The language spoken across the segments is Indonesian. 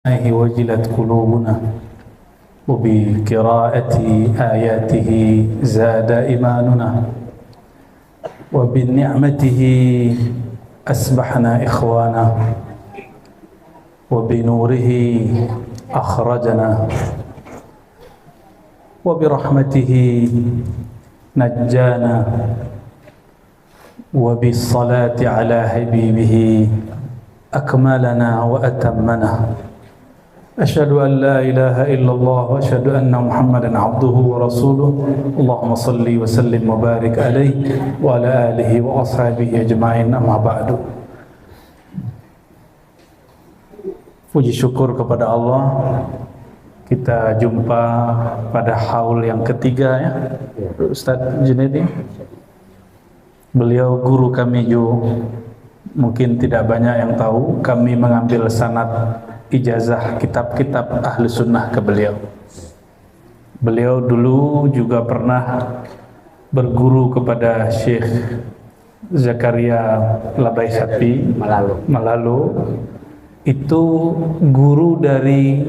وجلت قلوبنا وبقراءة آياته زاد إيماننا وبنعمته أصبحنا إخوانا وبنوره أخرجنا وبرحمته نجانا وبالصلاة على حبيبه أكملنا وأتمنا أشهد أن لا إله إلا الله وأشهد أن محمدا عبده ورسوله اللهم صل وسلم وبارك عليه وعلى آله وأصحابه أجمعين أما بعد. Puji syukur kepada Allah, kita jumpa pada haul yang ketiga ya, Ustaz Junaidi. Beliau guru kami juga, mungkin tidak banyak yang tahu, kami mengambil sanad ijazah kitab-kitab ahli sunnah ke beliau. Beliau dulu juga pernah berguru kepada Syekh Zakaria Labaisati Malalu. Itu guru dari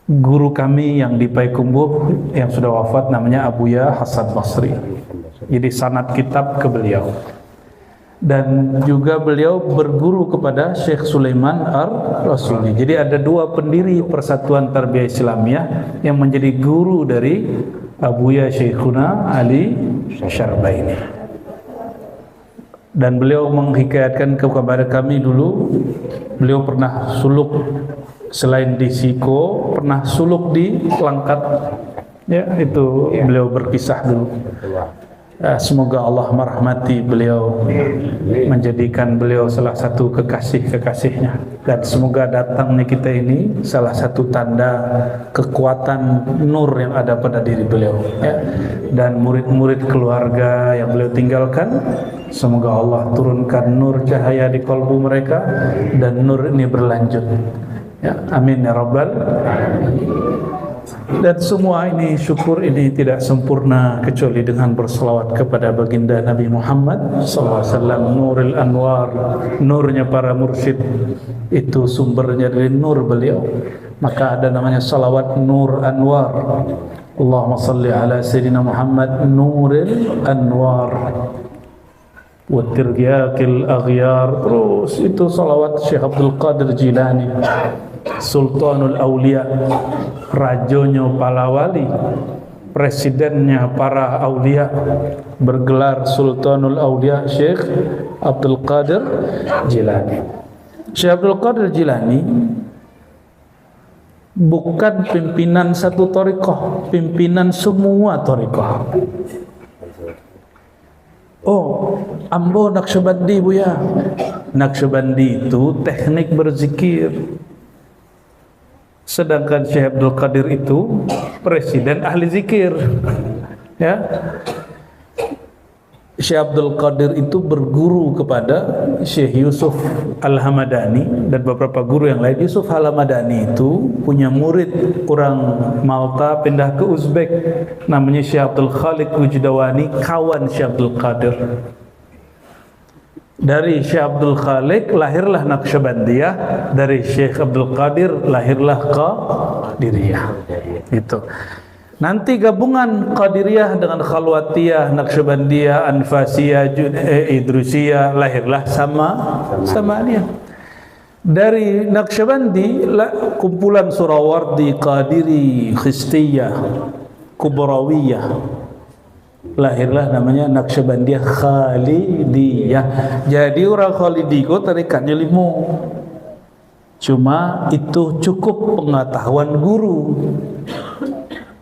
guru kami yang di Payakumbuh yang sudah wafat, namanya Abuya Hasan Basri. Jadi sanad kitab ke beliau. Dan juga beliau berguru kepada Syekh Sulaiman Ar-Rasuli. Jadi ada dua pendiri Persatuan Tarbiyah Islamiyah yang menjadi guru dari Abuya Syekhuna Ali Syarbaini. Dan beliau menghikayatkan kepada kami dulu, beliau pernah suluk selain di Siko, pernah suluk di Langkat. Ya, itu beliau berkisah dulu. Semoga Allah merahmati beliau, menjadikan beliau salah satu kekasih-kekasihnya, dan semoga datangnya kita ini salah satu tanda kekuatan nur yang ada pada diri beliau ya. Dan murid-murid keluarga yang beliau tinggalkan, semoga Allah turunkan nur cahaya di kalbu mereka dan nur ini berlanjut ya. Amin ya rabbal alamin. Dan semua ini, syukur ini tidak sempurna kecuali dengan berselawat kepada baginda Nabi Muhammad SAW. Nuril Anwar, nurnya para mursyid, itu sumbernya dari nur beliau. Maka ada namanya salawat Nur Anwar. Allahumma salli ala Sayyidina Muhammad Nuril Anwar wa tiryakil aghyar. Terus itu salawat Syekh Abdul Qadir Jilani, Sultanul Aulia, rajonya para wali, presidennya para aulia, bergelar Sultanul Aulia Syekh Abdul Qadir Jilani. Syekh Abdul Qadir Jilani bukan pimpinan satu thariqah, pimpinan semua thariqah. Oh, ambo Naqsyabandi buya. Naqsyabandi itu teknik berzikir. Sedangkan Syekh Abdul Qadir itu presiden ahli zikir. Ya. Syekh Abdul Qadir itu berguru kepada Syekh Yusuf Al-Hamadani dan beberapa guru yang lain. Yusuf Al-Hamadani itu punya murid orang Malta pindah ke Uzbek, namanya Syekh Abdul Khaliq Wujdawani, kawan Syekh Abdul Qadir. Dari Syekh Abdul Khaliq lahirlah Naqsyabandiyah, dari Syekh Abdul Qadir lahirlah Qadiriyah. Itu. Nanti gabungan Qadiriyah dengan Khalwatiyah, Naqsyabandiyah, Anfasiyah, Idrusiyah, lahirlah sama dia. Dari Naqsyabandi kumpulan Surawardi, Qadiri, Khistiyah, Kubrawiyah, lahirlah namanya Naqsyabandiyah Khalidiyah. Jadi orang Khalidi kok tarikatnya 5. Cuma itu cukup pengetahuan guru,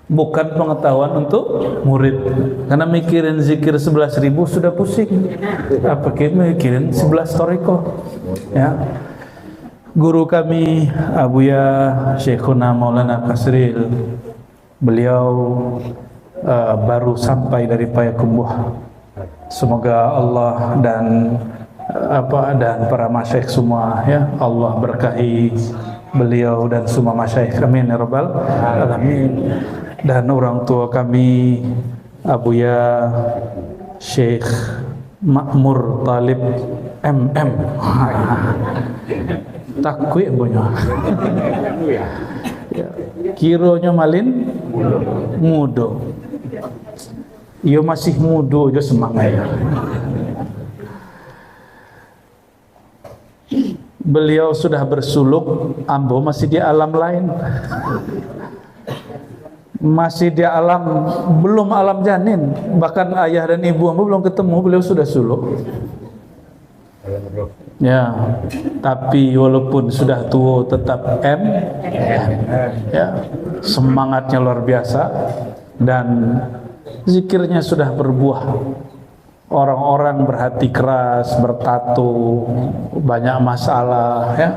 bukan pengetahuan untuk murid. Karena mikirin zikir 11.000 sudah pusing, apalagi mikirin 11 thariqah ya. Guru kami Abuya Syekhuna Maulana Kasril, beliau baru sampai dari Payakumbuh. Semoga Allah dan para masyayikh semua ya, Allah berkahi beliau dan semua masyayikh, amin ya rabbal alamin. Dan orang tua kami Abuya Syekh Makmur Talib MM Takwi punya. Ya. Kironya malin mudo. Yo masih mudo aja semangat. Beliau sudah bersuluk, ambo masih di alam lain. Masih di alam, belum alam janin. Bahkan ayah dan ibu ambo belum ketemu, beliau sudah suluk. Ya, tapi walaupun sudah tua tetap ya, semangatnya luar biasa dan zikirnya sudah berbuah. Orang-orang berhati keras, bertato, banyak masalah ya.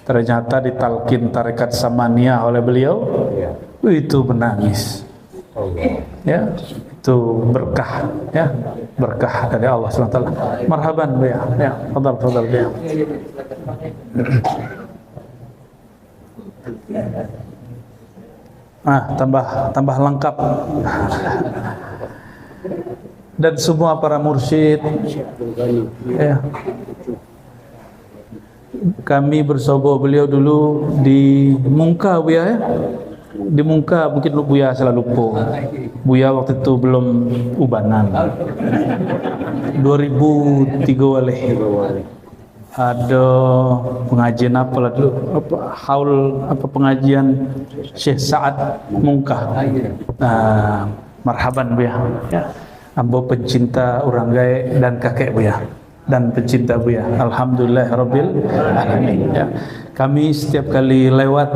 Ternyata ditalkin tarekat Samaniyah oleh beliau, itu menangis. Ya, itu berkah ya, berkah dari Allah SWT. Marhaban ya, ya, fadal ya. Tambah lengkap. Dan semua para mursyid ya. Kami bersogo beliau dulu di Mungka Buya ya. Di Mungka mungkin Buya selalu lupa. Buya waktu itu belum ubanan. 2003 waleh. Ada pengajian apa lah dulu? Pengajian Syekh Sa'ad Mungka. Marhaban Buya ya. Ambo pencinta orang gae dan kakek Buya dan pencinta Buya. Alhamdulillah Rabbil Alamin ya. Kami setiap kali lewat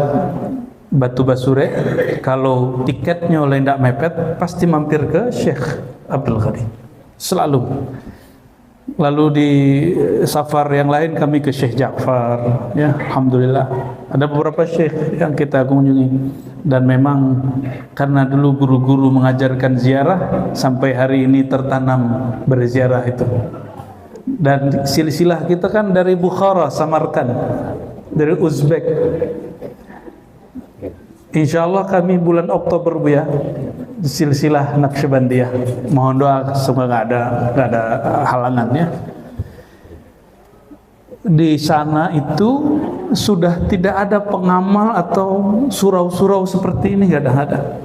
Batu Basure, kalau tiketnya oleh ndak mepet, pasti mampir ke Syekh Abdul Ghani. Selalu. Lalu di safar yang lain kami ke Syekh Ja'far ya. Alhamdulillah. Ada beberapa syekh yang kita kunjungi. Dan memang karena dulu guru-guru mengajarkan ziarah, sampai hari ini tertanam berziarah itu. Dan silsilah kita kan dari Bukhara, Samarkand, dari Uzbek. Insyaallah kami bulan Oktober Buya, silsilah Naqsyabandiyah. Mohon doa semoga nggak ada halangan ya. Di sana itu sudah tidak ada pengamal atau surau-surau seperti ini, nggak ada.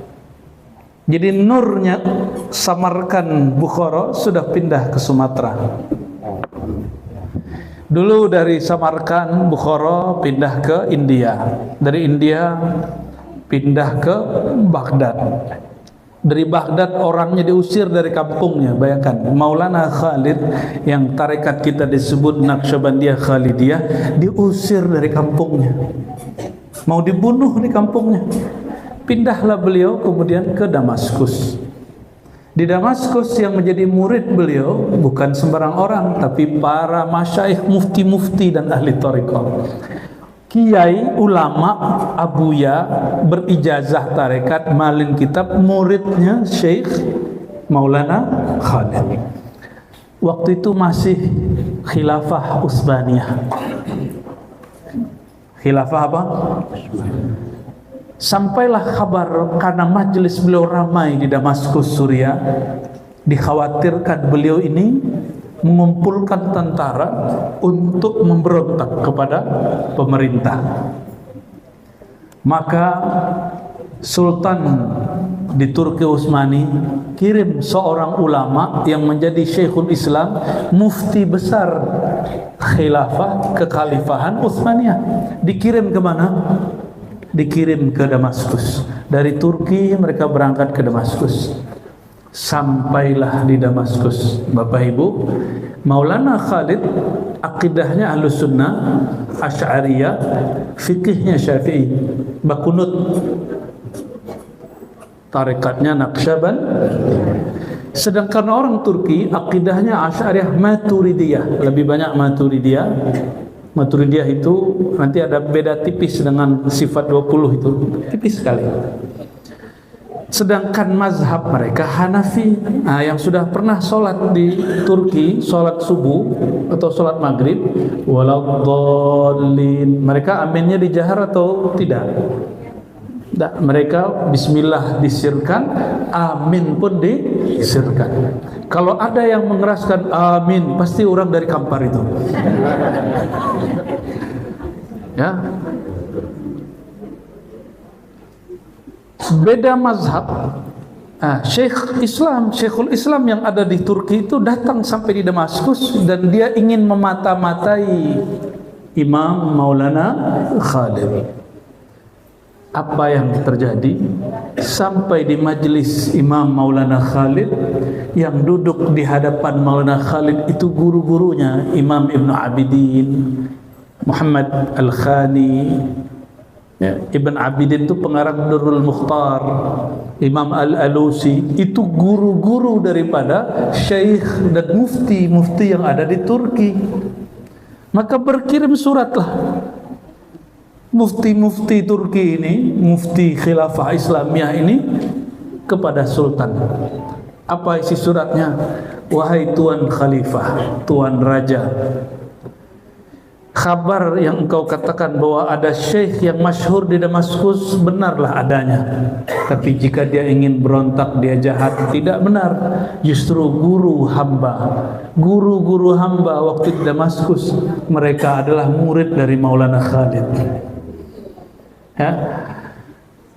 Jadi nurnya Samarkand Bukhara sudah pindah ke Sumatera. Dulu dari Samarkand Bukhara pindah ke India, dari India pindah ke Baghdad. Dari Baghdad orangnya diusir dari kampungnya. Bayangkan Maulana Khalid yang tarekat kita disebut Naqsyabandiyah Khalidiyah, diusir dari kampungnya, mau dibunuh di kampungnya. Pindahlah beliau kemudian ke Damaskus. Di Damaskus yang menjadi murid beliau bukan sembarang orang, tapi para masyaikh, mufti-mufti dan ahli thariqah, kiai, ulama, abuya, berijazah tarekat, malin kitab, muridnya Syekh Maulana Khalid. Waktu itu masih khilafah Utsmaniyah. Khilafah apa? Sampailah kabar karena majelis beliau ramai di Damaskus, Suriah, dikhawatirkan beliau ini mengumpulkan tentara untuk memberontak kepada pemerintah. Maka Sultan di Turki Utsmani kirim seorang ulama yang menjadi Syekhul Islam, mufti besar khilafah kekhalifahan Utsmaniyah. Dikirim ke mana? Dikirim ke Damaskus. Dari Turki mereka berangkat ke Damaskus. Sampailah di Damaskus, Bapak Ibu, Maulana Khalid akidahnya Ahlus Sunnah, Asy'ariyah, fikihnya Syafi'i, bakunut, tarekatnya Naqsyaband. Sedangkan orang Turki akidahnya Asy'ariyah Maturidiyah, lebih banyak Maturidiyah. Maturidiyah itu nanti ada beda tipis dengan sifat 20 itu, tipis sekali. Sedangkan mazhab mereka Hanafi. Nah, yang sudah pernah sholat di Turki, sholat subuh atau sholat maghrib, waladdallin, mereka aminnya dijahar atau tidak? Tidak, mereka bismillah disirkan, amin pun disirkan. Kalau ada yang mengeraskan amin, pasti orang dari Kampar itu. Ya. Beda mazhab. Syekhul Islam yang ada di Turki itu datang sampai di Damaskus dan dia ingin memata-matai Imam Maulana Khalid. Apa yang terjadi? Sampai di majelis Imam Maulana Khalid, yang duduk di hadapan Maulana Khalid itu guru-gurunya, Imam Ibn Abidin, Muhammad Al-Khani, ya, Ibn Abidin itu pengarang Durrul Mukhtar, Imam Al-Alusi, itu guru-guru daripada syekh dan mufti-mufti yang ada di Turki. Maka berkirim suratlah mufti-mufti Turki ini, mufti khilafah Islamiyah ini kepada Sultan. Apa isi suratnya? Wahai Tuan Khalifah, Tuan Raja, kabar yang engkau katakan bahwa ada syekh yang masyhur di Damaskus benarlah adanya. Tapi jika dia ingin berontak, dia jahat, tidak benar. Justru guru hamba waktu di Damaskus, mereka adalah murid dari Maulana Khalid. Ya.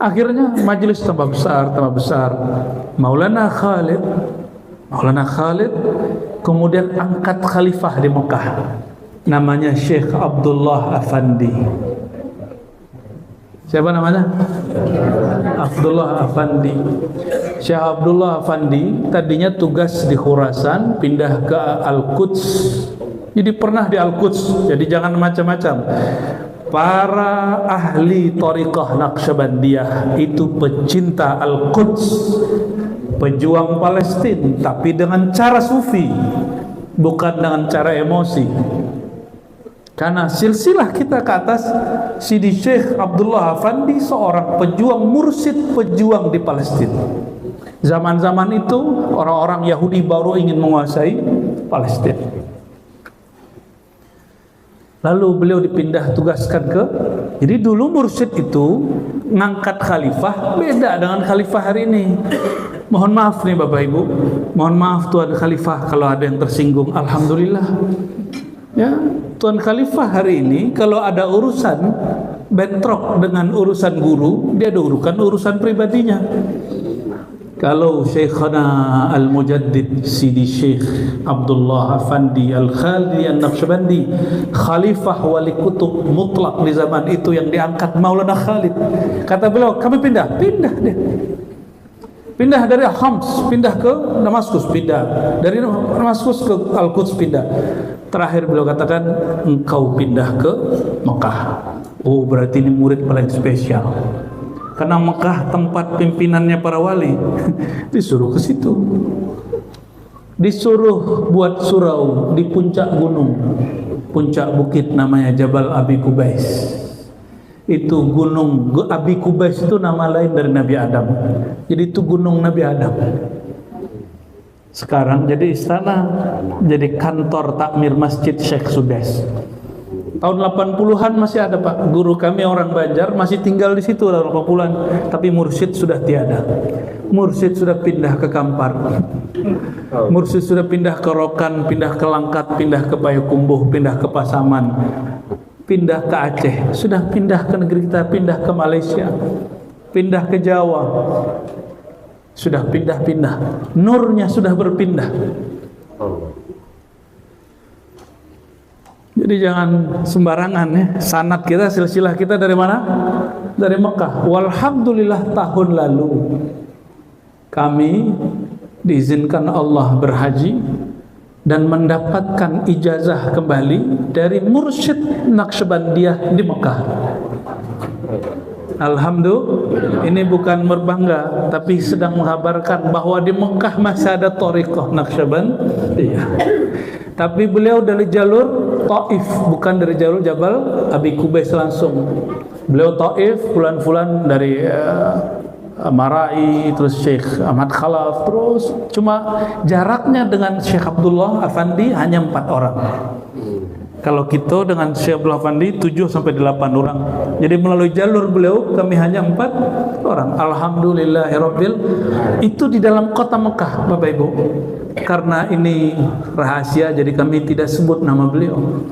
Akhirnya majelis tambah besar. Maulana Khalid kemudian angkat khalifah di Mekah, namanya Syekh Abdullah Afandi. Siapa namanya? Abdullah Afandi. Syekh Abdullah Afandi tadinya tugas di Khurasan, pindah ke Al-Quds. Jadi pernah di Al-Quds. Jadi jangan macam-macam. Para ahli Thariqah Naqsyabandiyah itu pecinta Al-Quds, pejuang Palestina, tapi dengan cara sufi, bukan dengan cara emosi. Karena silsilah kita ke atas, Sidi Syekh Abdullah Afandi seorang pejuang mursyid, pejuang di Palestina. Zaman-zaman itu orang-orang Yahudi baru ingin menguasai Palestina. Lalu beliau dipindah tugaskan jadi dulu mursyid itu ngangkat khalifah beda dengan khalifah hari ini. Mohon maaf nih Bapak Ibu, mohon maaf Tuan Khalifah kalau ada yang tersinggung. Alhamdulillah, ya, Tuan Khalifah hari ini kalau ada urusan bentrok dengan urusan guru, dia ada urusan pribadinya. Kalau Syekhana Al-Mujaddid Sidi Syekh Abdullah Afandi Al-Khalidi An-Naqsyabandi, khalifah wali kutub mutlak di zaman itu yang diangkat Maulana Khalid, kata beliau, kami pindah dia. Pindah dari Homs, pindah ke Damaskus, pindah dari Damaskus ke Al-Quds, pindah. Terakhir beliau katakan, engkau pindah ke Mekah. Oh, berarti ini murid paling spesial. Karena Mekah tempat pimpinannya para wali. Disuruh ke situ. Disuruh buat surau di puncak gunung, puncak bukit namanya Jabal Abi Kubais. Itu gunung Abi Kubais itu nama lain dari Nabi Adam. Jadi itu gunung Nabi Adam. Sekarang jadi istana, jadi kantor takmir Masjid Syekh Sudes. Tahun 80-an masih ada Pak, guru kami orang Banjar masih tinggal di situ tahun 80-an, tapi mursyid sudah tiada. Mursyid sudah pindah ke Kampar. Mursyid sudah pindah ke Rokan, pindah ke Langkat, pindah ke Payakumbuh, pindah ke Pasaman, pindah ke Aceh, sudah pindah ke negeri kita, pindah ke Malaysia, pindah ke Jawa. Sudah pindah-pindah. Nurnya sudah berpindah. Jadi jangan sembarangan ya. Sanad kita, silsilah kita dari mana? Dari Mekah. Walhamdulillah tahun lalu kami diizinkan Allah berhaji dan mendapatkan ijazah kembali dari mursyid Naqsyabandiyah di Mekah. Alhamdulillah, ini bukan berbangga, tapi sedang menghabarkan bahwa di Mekah masih ada Thariqah Naqsyabandiyah. Tapi beliau dari jalur Taif, bukan dari jalur Jabal Abi Kubais langsung. Beliau Taif, fulan-fulan dari Marai, terus Syekh Ahmad Khalaf, terus cuma jaraknya dengan Syekh Abdullah Afandi hanya 4 orang. Kalau kita dengan Syekh Abdullah Afandi 7 sampai 8 orang. Jadi melalui jalur beliau kami hanya 4 orang. Alhamdulillahirabbil. Itu di dalam kota Mekah, Bapak Ibu. Karena ini rahasia, jadi kami tidak sebut nama beliau.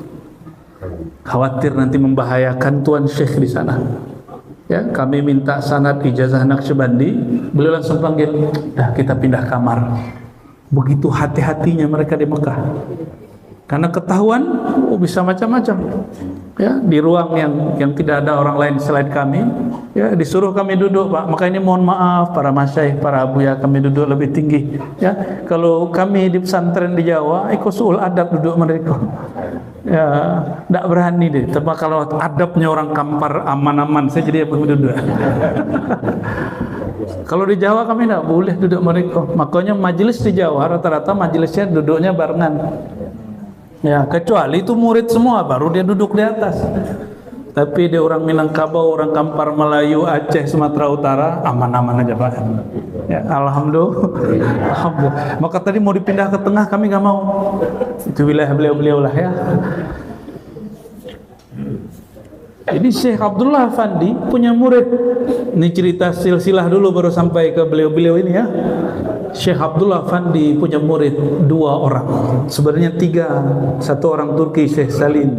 khawatir nanti membahayakan Tuan Syekh di sana. Ya, kami minta sanad ijazah Naqsyabandi, beliau langsung panggil, dah kita pindah kamar. Begitu hati-hatinya mereka di Mekah, karena ketahuan bisa macam-macam. Ya, di ruang yang tidak ada orang lain selain kami, ya disuruh kami duduk, Pak. Maka ini mohon maaf para masyaikh, para abuya, kami duduk lebih tinggi. Ya, kalau kami di pesantren di Jawa, ikut suul adab duduk mereka. Ya, tidak berani deh. Tapi kalau adabnya orang Kampar aman-aman, saya jadi duduk. Kalau di Jawa kami tidak boleh duduk mereka. Makanya majelis di Jawa rata-rata majelisnya duduknya barengan. Ya, kecuali itu murid semua baru dia duduk di atas. Tapi dia orang Minangkabau, orang Kampar, Melayu, Aceh, Sumatera Utara aman-aman aja, Pak. Ya, alhamdulillah. Alhamdulillah. Maka tadi mau dipindah ke tengah kami nggak mau. Itu wilayah beliau-beliau lah ya. Jadi Syekh Abdullah Afandi punya murid. Ini cerita silsilah dulu baru sampai ke beliau-beliau ini ya. Syekh Abdullah Afandi punya murid 2 orang. Sebenarnya 3. 1 orang Turki, Syekh Salim.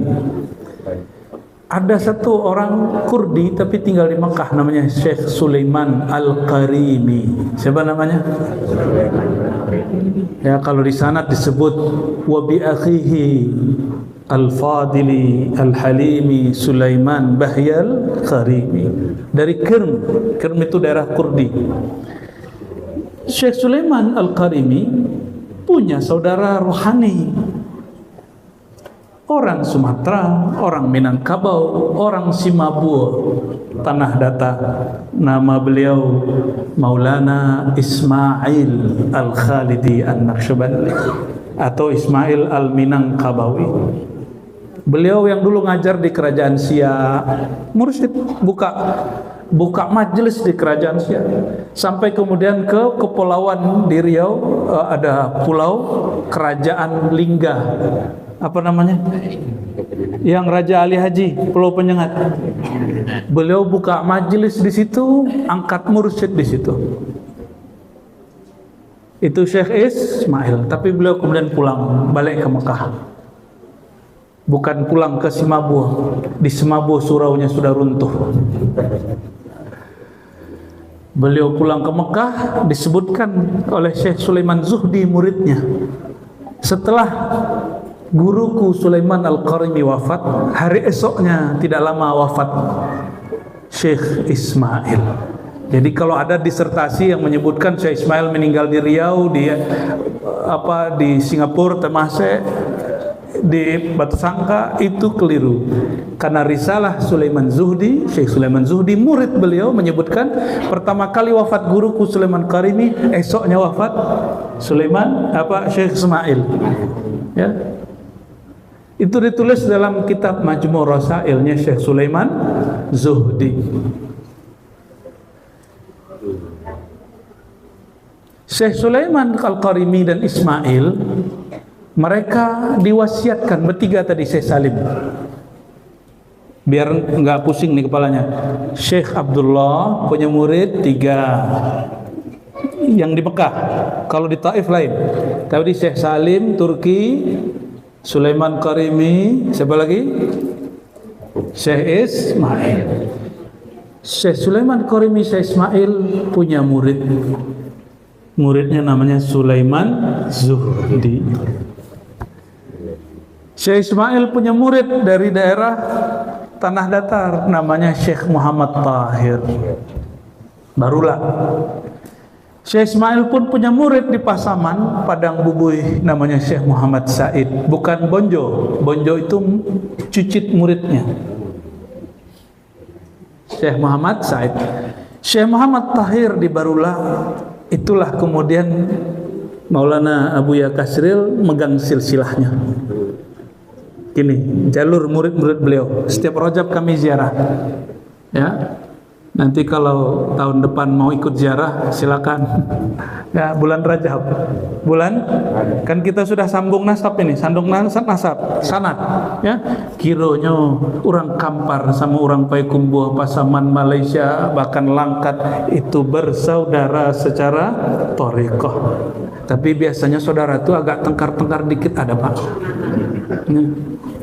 Ada 1 orang Kurdi tapi tinggal di Mekah, namanya Syekh Sulaiman Al-Qarimi. Siapa namanya? Ya, kalau di sanad disebut wa bi akhihi Al-Fadili Al-Halimi Sulaiman Bahyal Qarimi, dari Kirm. Kirm itu daerah Kurdi. Syekh Sulaiman Al-Qarimi punya saudara rohani, orang Sumatera, orang Minangkabau, orang Simabua, Tanah Datar. Nama beliau Maulana Ismail Al-Khalidi An-Naqsyabandi atau Ismail Al-Minangkabawi. Beliau yang dulu ngajar di kerajaan Siak, mursyid, buka majelis di kerajaan Siak, sampai kemudian ke kepulauan di Riau, ada pulau kerajaan Lingga, apa namanya, yang Raja Ali Haji, Pulau Penyengat. Beliau buka majelis di situ, angkat mursyid di situ. Itu Syekh Ismail, tapi beliau kemudian pulang balik ke Mekah. Bukan pulang ke Simabua. Di Simabua suraunya sudah runtuh. Beliau pulang ke Mekah, disebutkan oleh Syekh Sulaiman Zuhdi muridnya. Setelah guruku Sulaiman Al-Qarimi wafat, hari esoknya tidak lama wafat Syekh Ismail. Jadi kalau ada disertasi yang menyebutkan Syekh Ismail meninggal di Riau, di Singapura, Temasek, di Batu Sangka, itu keliru. Karena risalah Sulaiman Zuhdi, Syekh Sulaiman Zuhdi murid beliau menyebutkan pertama kali wafat guruku Sulaiman Qarimi, esoknya wafat Syekh Ismail. Ya. Itu ditulis dalam kitab Majmu' Rasailnya Syekh Sulaiman Zuhdi. Syekh Sulaiman Al-Qarimi dan Ismail, mereka diwasiatkan bertiga tadi, Syekh Salim. Biar enggak pusing nih kepalanya. Syekh Abdullah punya murid 3 yang di Mekah. Kalau di Taif lain. Tadi Syekh Salim Turki, Sulaiman Qarimi, siapa lagi? Syekh Ismail. Syekh Sulaiman Qarimi, Syekh Ismail punya murid. Muridnya namanya Sulaiman Zuhdi. Syekh Ismail punya murid dari daerah Tanah Datar, namanya Syekh Muhammad Tahir. Barulah. Syekh Ismail pun punya murid di Pasaman, Padang Bubuy, namanya Syekh Muhammad Said. Bukan Bonjo. Bonjo itu cucit muridnya. Syekh Muhammad Said. Syekh Muhammad Tahir di Barulah. Itulah kemudian Maulana Abuya Kasril megang silsilahnya. Gini, jalur murid-murid beliau. Setiap Rajab kami ziarah. Ya. Nanti kalau tahun depan mau ikut ziarah silakan. Ya, bulan Rajab. Bulan kan kita sudah sambung nasab ini, sambung nasab sanad ya. Kironya orang Kampar sama orang Payakumbuh, Pasaman, Malaysia, bahkan Langkat itu bersaudara secara thariqah. Tapi biasanya saudara itu agak tengkar-tengkar dikit ada, Pak.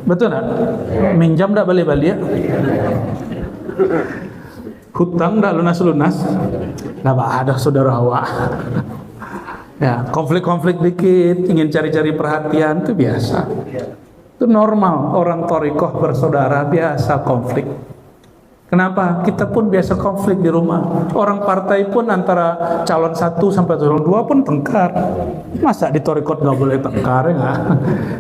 Betul enggak? Minjam enggak balik-balik ya? Hutang dah lunas-lunas, nggak ada saudara awak. Ya, konflik-konflik dikit, ingin cari-cari perhatian itu biasa. Itu normal, orang thariqah bersaudara biasa konflik. Kenapa? Kita pun biasa konflik di rumah. Orang partai pun antara calon 1 sampai calon 2 pun tengkar. Masa di thariqah nggak boleh tengkar ya?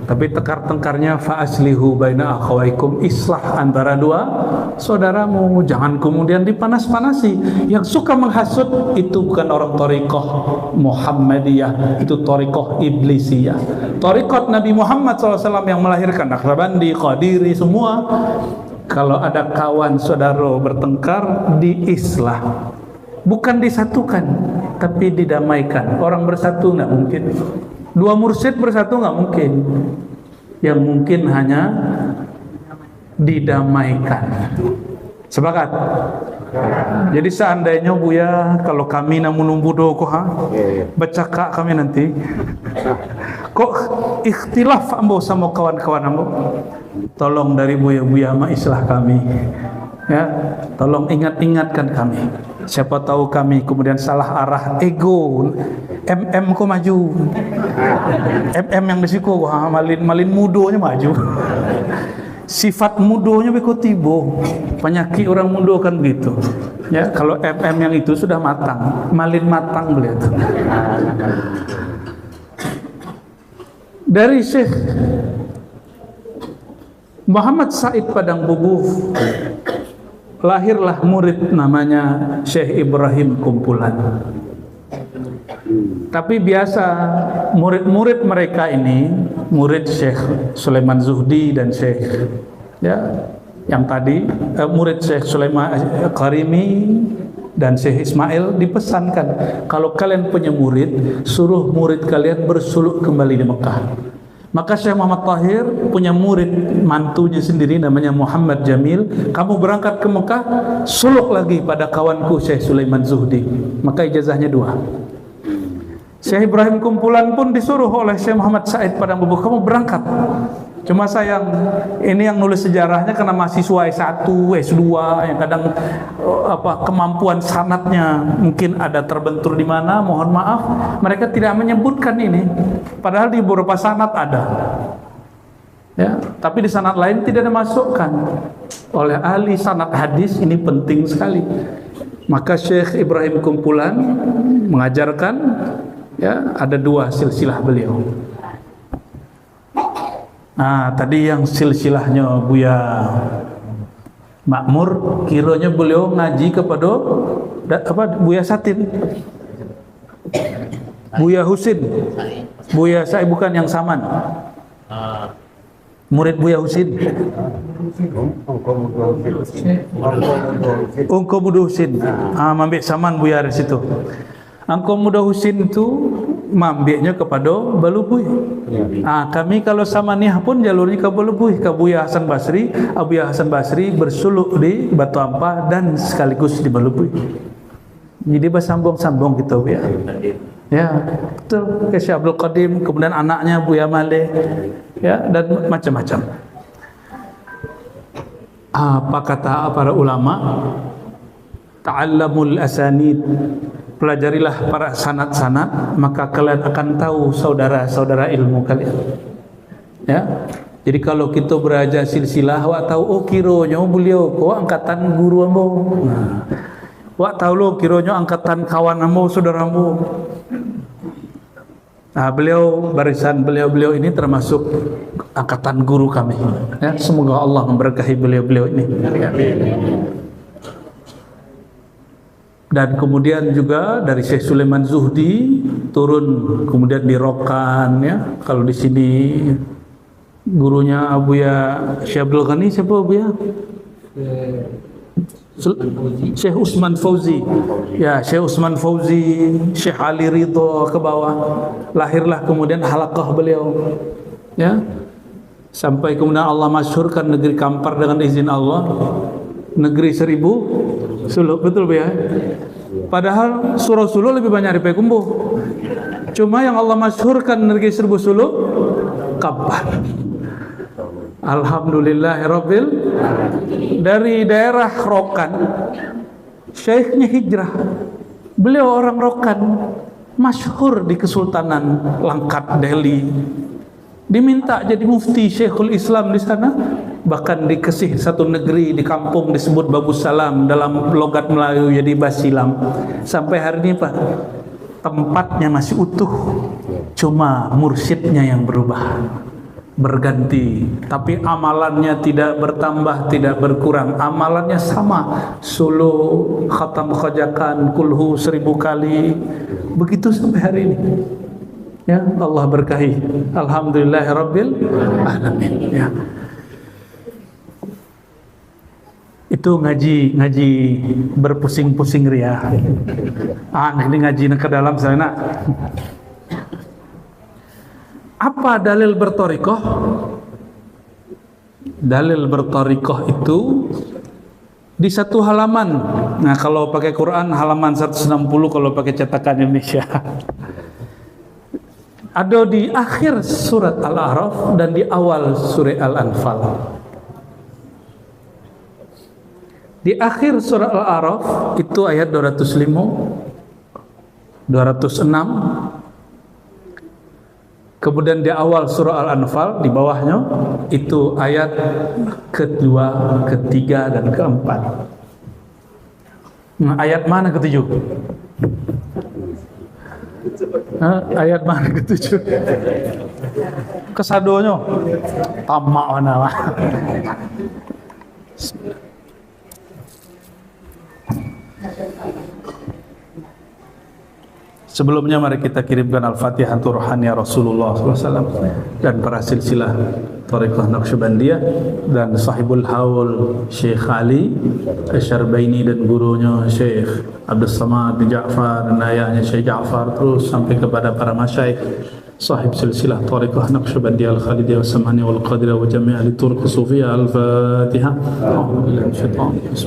Tapi tengkar-tengkarnya fa'aslihu baina akhawaikum, islah antara dua saudaramu. Jangan kemudian dipanas-panasi. Yang suka menghasut itu bukan orang thariqah Muhammadiyah, itu thariqah iblisiyah. Thariqah Nabi Muhammad SAW yang melahirkan Naqsyabandi, Qadiri semua. Kalau ada kawan saudara bertengkar, diislah, bukan disatukan, tapi didamaikan. Orang bersatu nggak mungkin, dua mursyid bersatu nggak mungkin. Yang mungkin hanya didamaikan. Sepakat? Jadi seandainya Buya, kalau kami namun numbudo kok bercakap kami nanti, kok ikhtilaf ambo sama kawan-kawan ambo, tolong dari Buya ma islah kami, ya, tolong ingatkan kami. Siapa tahu kami kemudian salah arah ego, MM ko maju, MM yang disiku malin mudonya maju. Sifat mudonya beko tibo, penyakit orang mudo kan gitu. Ya, kalau MM yang itu sudah matang, malin matang beliau itu. Dari Syekh Muhammad Said Padang Bubuh lahirlah murid namanya Syekh Ibrahim Kumpulan. Tapi biasa murid-murid mereka ini, murid Syekh Sulaiman Zuhdi dan Syekh ya yang tadi murid Syekh Sulaiman Karimi dan Syekh Ismail dipesankan, kalau kalian punya murid, suruh murid kalian bersuluk kembali di Mekah. Maka Syekh Muhammad Tahir punya murid mantunya sendiri namanya Muhammad Jamil. Kamu berangkat ke Mekah, suluk lagi pada kawanku Syekh Sulaiman Zuhdi. Maka ijazahnya 2. Syekh Ibrahim Kumpulan pun disuruh oleh Syekh Muhammad Said Padang Bubuh, kamu berangkat. Cuma sayang, ini yang nulis sejarahnya karena mahasiswa S1, S2 yang kadang kemampuan sanadnya mungkin ada terbentur di mana, mohon maaf, mereka tidak menyebutkan ini. Padahal di beberapa sanad ada. Ya, tapi di sanad lain tidak dimasukkan. Oleh ahli sanad hadis ini penting sekali. Maka Syekh Ibrahim Kumpulan mengajarkan, ya, ada 2 silsilah beliau. Nah, tadi yang silsilahnya Buya Makmur, kiranya beliau ngaji kepada Buya Satin, Buya Husin, Buya Said, bukan yang Saman, murid Buya Husin, Ungko Muda Husin, mambik Saman Buya dari situ. Angko Muda Husin itu mambiknya kepada Balubuy. Kami kalau Samaniyah pun jalurnya ke Balubuy, ke Buya Hasan Basri. Buya Hasan Basri bersuluk di Batu Ampah dan sekaligus di Balubuy. Jadi bersambung-sambung gitu ya. Ya, betul. Ke Syekh Abdul Qadim, kemudian anaknya Buya Maleh, ya, dan macam-macam. Apa kata para ulama? Ta'allamul asanid, pelajarilah para sanad-sanad, maka kalian akan tahu saudara-saudara ilmu kalian. Ya. Jadi kalau kita beraja silsilah, wak tahu oh kironya beliau kok angkatan guru ambo. Wak tahu lo kironya angkatan kawan ambo, saudaramu. Nah, barisan beliau ini termasuk angkatan guru kami. Ya, semoga Allah memberkahi beliau ini. Dan kemudian juga dari Syekh Sulaiman Zuhdi turun kemudian di Rokan, ya. Kalau di sini gurunya Abuya Syekh Abdul Ghani siapa Abuya? Syekh Usman Fauzi, ya Syekh Usman Fauzi, Syekh Ali Ridho ke bawah, lahirlah kemudian halaqah beliau, ya, sampai kemudian Allah masyhurkan negeri Kampar dengan izin Allah, negeri 1000 suluk, betul ya? Padahal surau suluk lebih banyak dari Payakumbuh, cuma yang Allah masyhurkan negeri 1000 suluk Kampar. Alhamdulillahirabbil. Dari daerah Rokan, syekhnya hijrah. Beliau orang Rokan, masyhur di Kesultanan Langkat Delhi. Diminta jadi mufti Syekhul Islam di sana. Bahkan dikasih satu negeri di kampung disebut Babu Salam, dalam logat Melayu jadi Basilam. Sampai hari ini Pak, tempatnya masih utuh, cuma mursyidnya yang berubah, berganti, tapi amalannya tidak bertambah, tidak berkurang, amalannya sama, solo, khatam khojakan, kulhu 1000 kali, begitu sampai hari ini. Ya, Allah berkahi. Alhamdulillahirabbil alamin. Ya. Itu ngaji berpusing-pusing ria. Ini ngaji ke dalam sana. Apa dalil bertorikoh? Dalil bertorikoh itu di satu halaman. Nah, kalau pakai Quran halaman 160, kalau pakai cetakan Indonesia. Ada di akhir surat Al-A'raf dan di awal surat Al-Anfal. Di akhir surat Al-A'raf itu ayat 205, 206. Kemudian di awal surah Al-Anfal di bawahnya itu ayat kedua, ketiga dan keempat. Nah, ayat mana ketujuh? Ayat mana ketujuh? Kesadonyo tamak mana? Sebelumnya mari kita kirimkan Al-Fatihah rohani Rasulullah SAW dan para silsilah Thariqah Naqsyabandiyah dan sahibul haul Syekh Ali Asyarbaini dan gurunya Syekh Abdul Samad bin Ja'far dan ayahnya Syekh Ja'far, terus sampai kepada para masyaikh sahib silsilah Thariqah Naqsyabandiyah Al-Khalidiyah Wasamani wal Qadiriyah wa jami' ahli turuq sufiyah. Al-Fatihah. A'udzubillahi minasyaitonir rajim.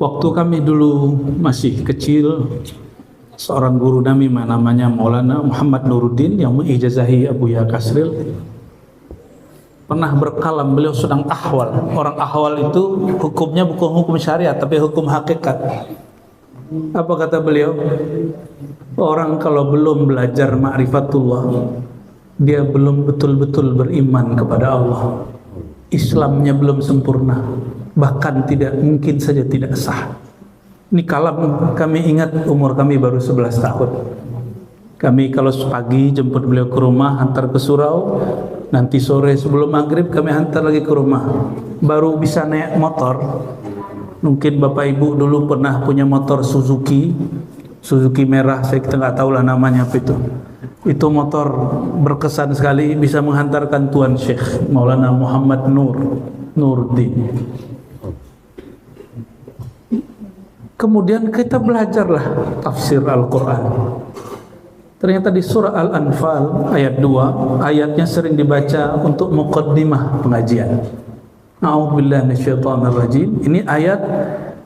Waktu kami dulu masih kecil, seorang guru kami namanya Maulana Muhammad Nuruddin yang mengijazahi Abu Ya Kasril pernah berkalam. Beliau sedang ahwal. Orang ahwal itu hukumnya bukan hukum syariat tapi hukum hakikat. Apa kata beliau? Orang kalau belum belajar ma'rifatullah, dia belum betul-betul beriman kepada Allah. Islamnya belum sempurna, bahkan tidak mungkin saja tidak sah. Ini kalam kami ingat, umur kami baru 11 tahun. Kami kalau pagi jemput beliau ke rumah, hantar ke surau, nanti sore sebelum maghrib kami hantar lagi ke rumah. Baru bisa naik motor. Mungkin Bapak Ibu dulu pernah punya motor Suzuki merah, saya kita nggak tahu lah namanya apa itu. Itu motor berkesan sekali, bisa menghantarkan Tuan Syekh Maulana Muhammad Nuruddin. Kemudian kita belajarlah tafsir Al-Quran. Ternyata di surah Al-Anfal ayat 2, ayatnya sering dibaca untuk muqaddimah pengajian. A'udzubillahi minasyaitonir rajim. Ini ayat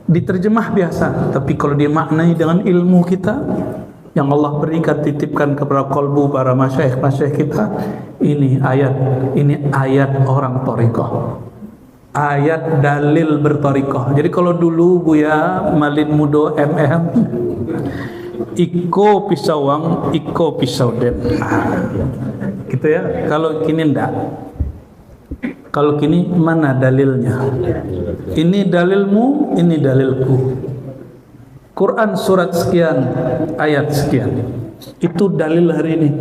diterjemah biasa, tapi kalau dimaknai dengan ilmu kita yang Allah berikan, titipkan kepada kalbu para masyayikh kita, ini ayat orang thariqah. Ayat dalil berthariqah. Jadi kalau dulu Buya Malin Mudo Iko pisawang, Iko pisau den. Gitu ya. Kalau kini enggak. Kalau kini mana dalilnya? Ini dalilmu, ini dalilku. Quran surat sekian, ayat sekian. Itu dalil hari ini.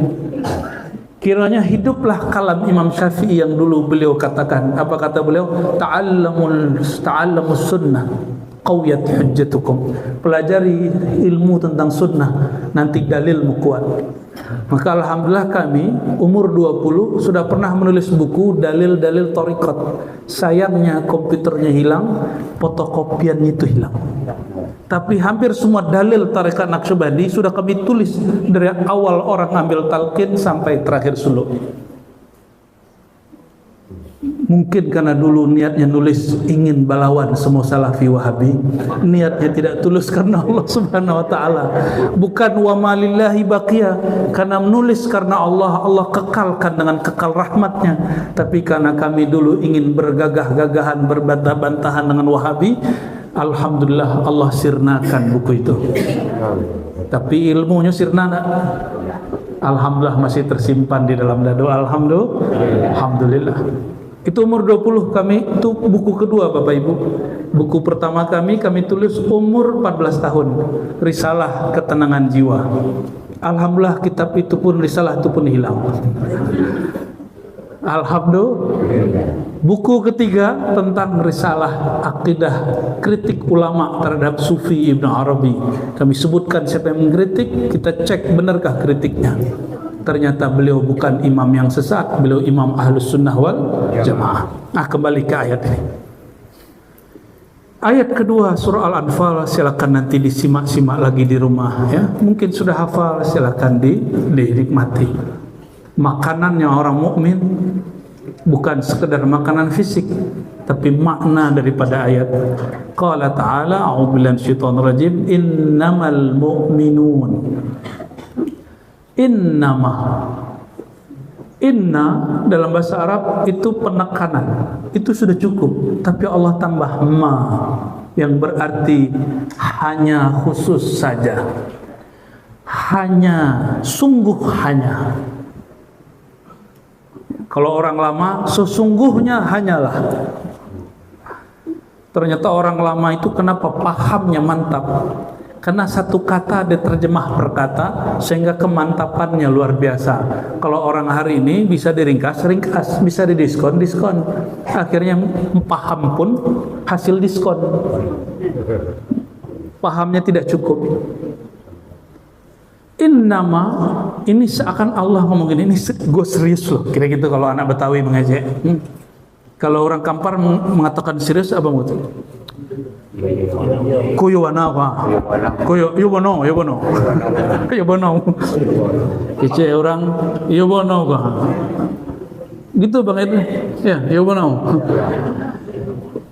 Kiranya hiduplah kalam Imam Syafi'i yang dulu beliau katakan. Apa kata beliau? Ta'allamus sunnah qawiyat hujjatukum. Pelajari ilmu tentang sunnah, nanti dalilmu kuat. Maka alhamdulillah kami umur 20 sudah pernah menulis buku dalil-dalil thariqat. Sayangnya komputernya hilang, fotokopiannya itu hilang. Tapi hampir semua dalil tarekat Naqsyabandi sudah kami tulis dari awal orang ambil talqin sampai terakhir suluk. Mungkin karena dulu niatnya nulis ingin balawan semua salafi wahabi, niatnya tidak tulus karena Allah subhanahu wa ta'ala, bukan wa malillahi baqiyah, karena menulis karena Allah kekalkan dengan kekal rahmatnya. Tapi karena kami dulu ingin bergagah-gagahan, berbantah-bantahan dengan wahabi, alhamdulillah Allah sirnakan buku itu. Tapi ilmunya sirna enggak? Alhamdulillah masih tersimpan di dalam dadu. Alhamdulillah. Itu umur 20 kami, itu buku kedua Bapak Ibu. Buku pertama kami tulis umur 14 tahun, Risalah Ketenangan Jiwa. Alhamdulillah kitab itu pun, risalah itu pun hilang. Alhamdulillah. Buku ketiga tentang risalah akidah, kritik ulama terhadap Sufi Ibn Arabi. Kami sebutkan siapa yang mengkritik, kita cek benarkah kritiknya. Ternyata beliau bukan imam yang sesat, beliau imam ahlus sunnah wal jamaah. Nah, kembali ke ayat ini. Ayat kedua surah Al-Anfal, silakan nanti disimak-simak lagi di rumah ya. Mungkin sudah hafal, silakan dinikmati. Makanannya orang mukmin bukan sekedar makanan fisik, tapi makna daripada ayat. Qala ta'ala, a'udzubillahi minasyaitonir rajim, innamal mu'minun. Inna dalam bahasa Arab itu penekanan, itu sudah cukup. Tapi Allah tambah ma, yang berarti hanya, khusus saja, hanya, sungguh hanya. Kalau orang lama, sesungguhnya hanyalah. Ternyata orang lama itu kenapa pahamnya mantap? Karena satu kata diterjemah per kata, sehingga kemantapannya luar biasa. Kalau orang hari ini bisa diringkas, bisa didiskon. Akhirnya paham pun hasil diskon. Pahamnya tidak cukup. Innama, ini seakan Allah ngomongin ini, gue serius loh. Kira-gitu kalau anak Betawi mengejek. Kalau orang Kampar mengatakan serius apa maksudnya? Kuyo wana apa? Kuyo yobono. Kece orang yobono kah? Gitu Bang Ed. Ya, yobono.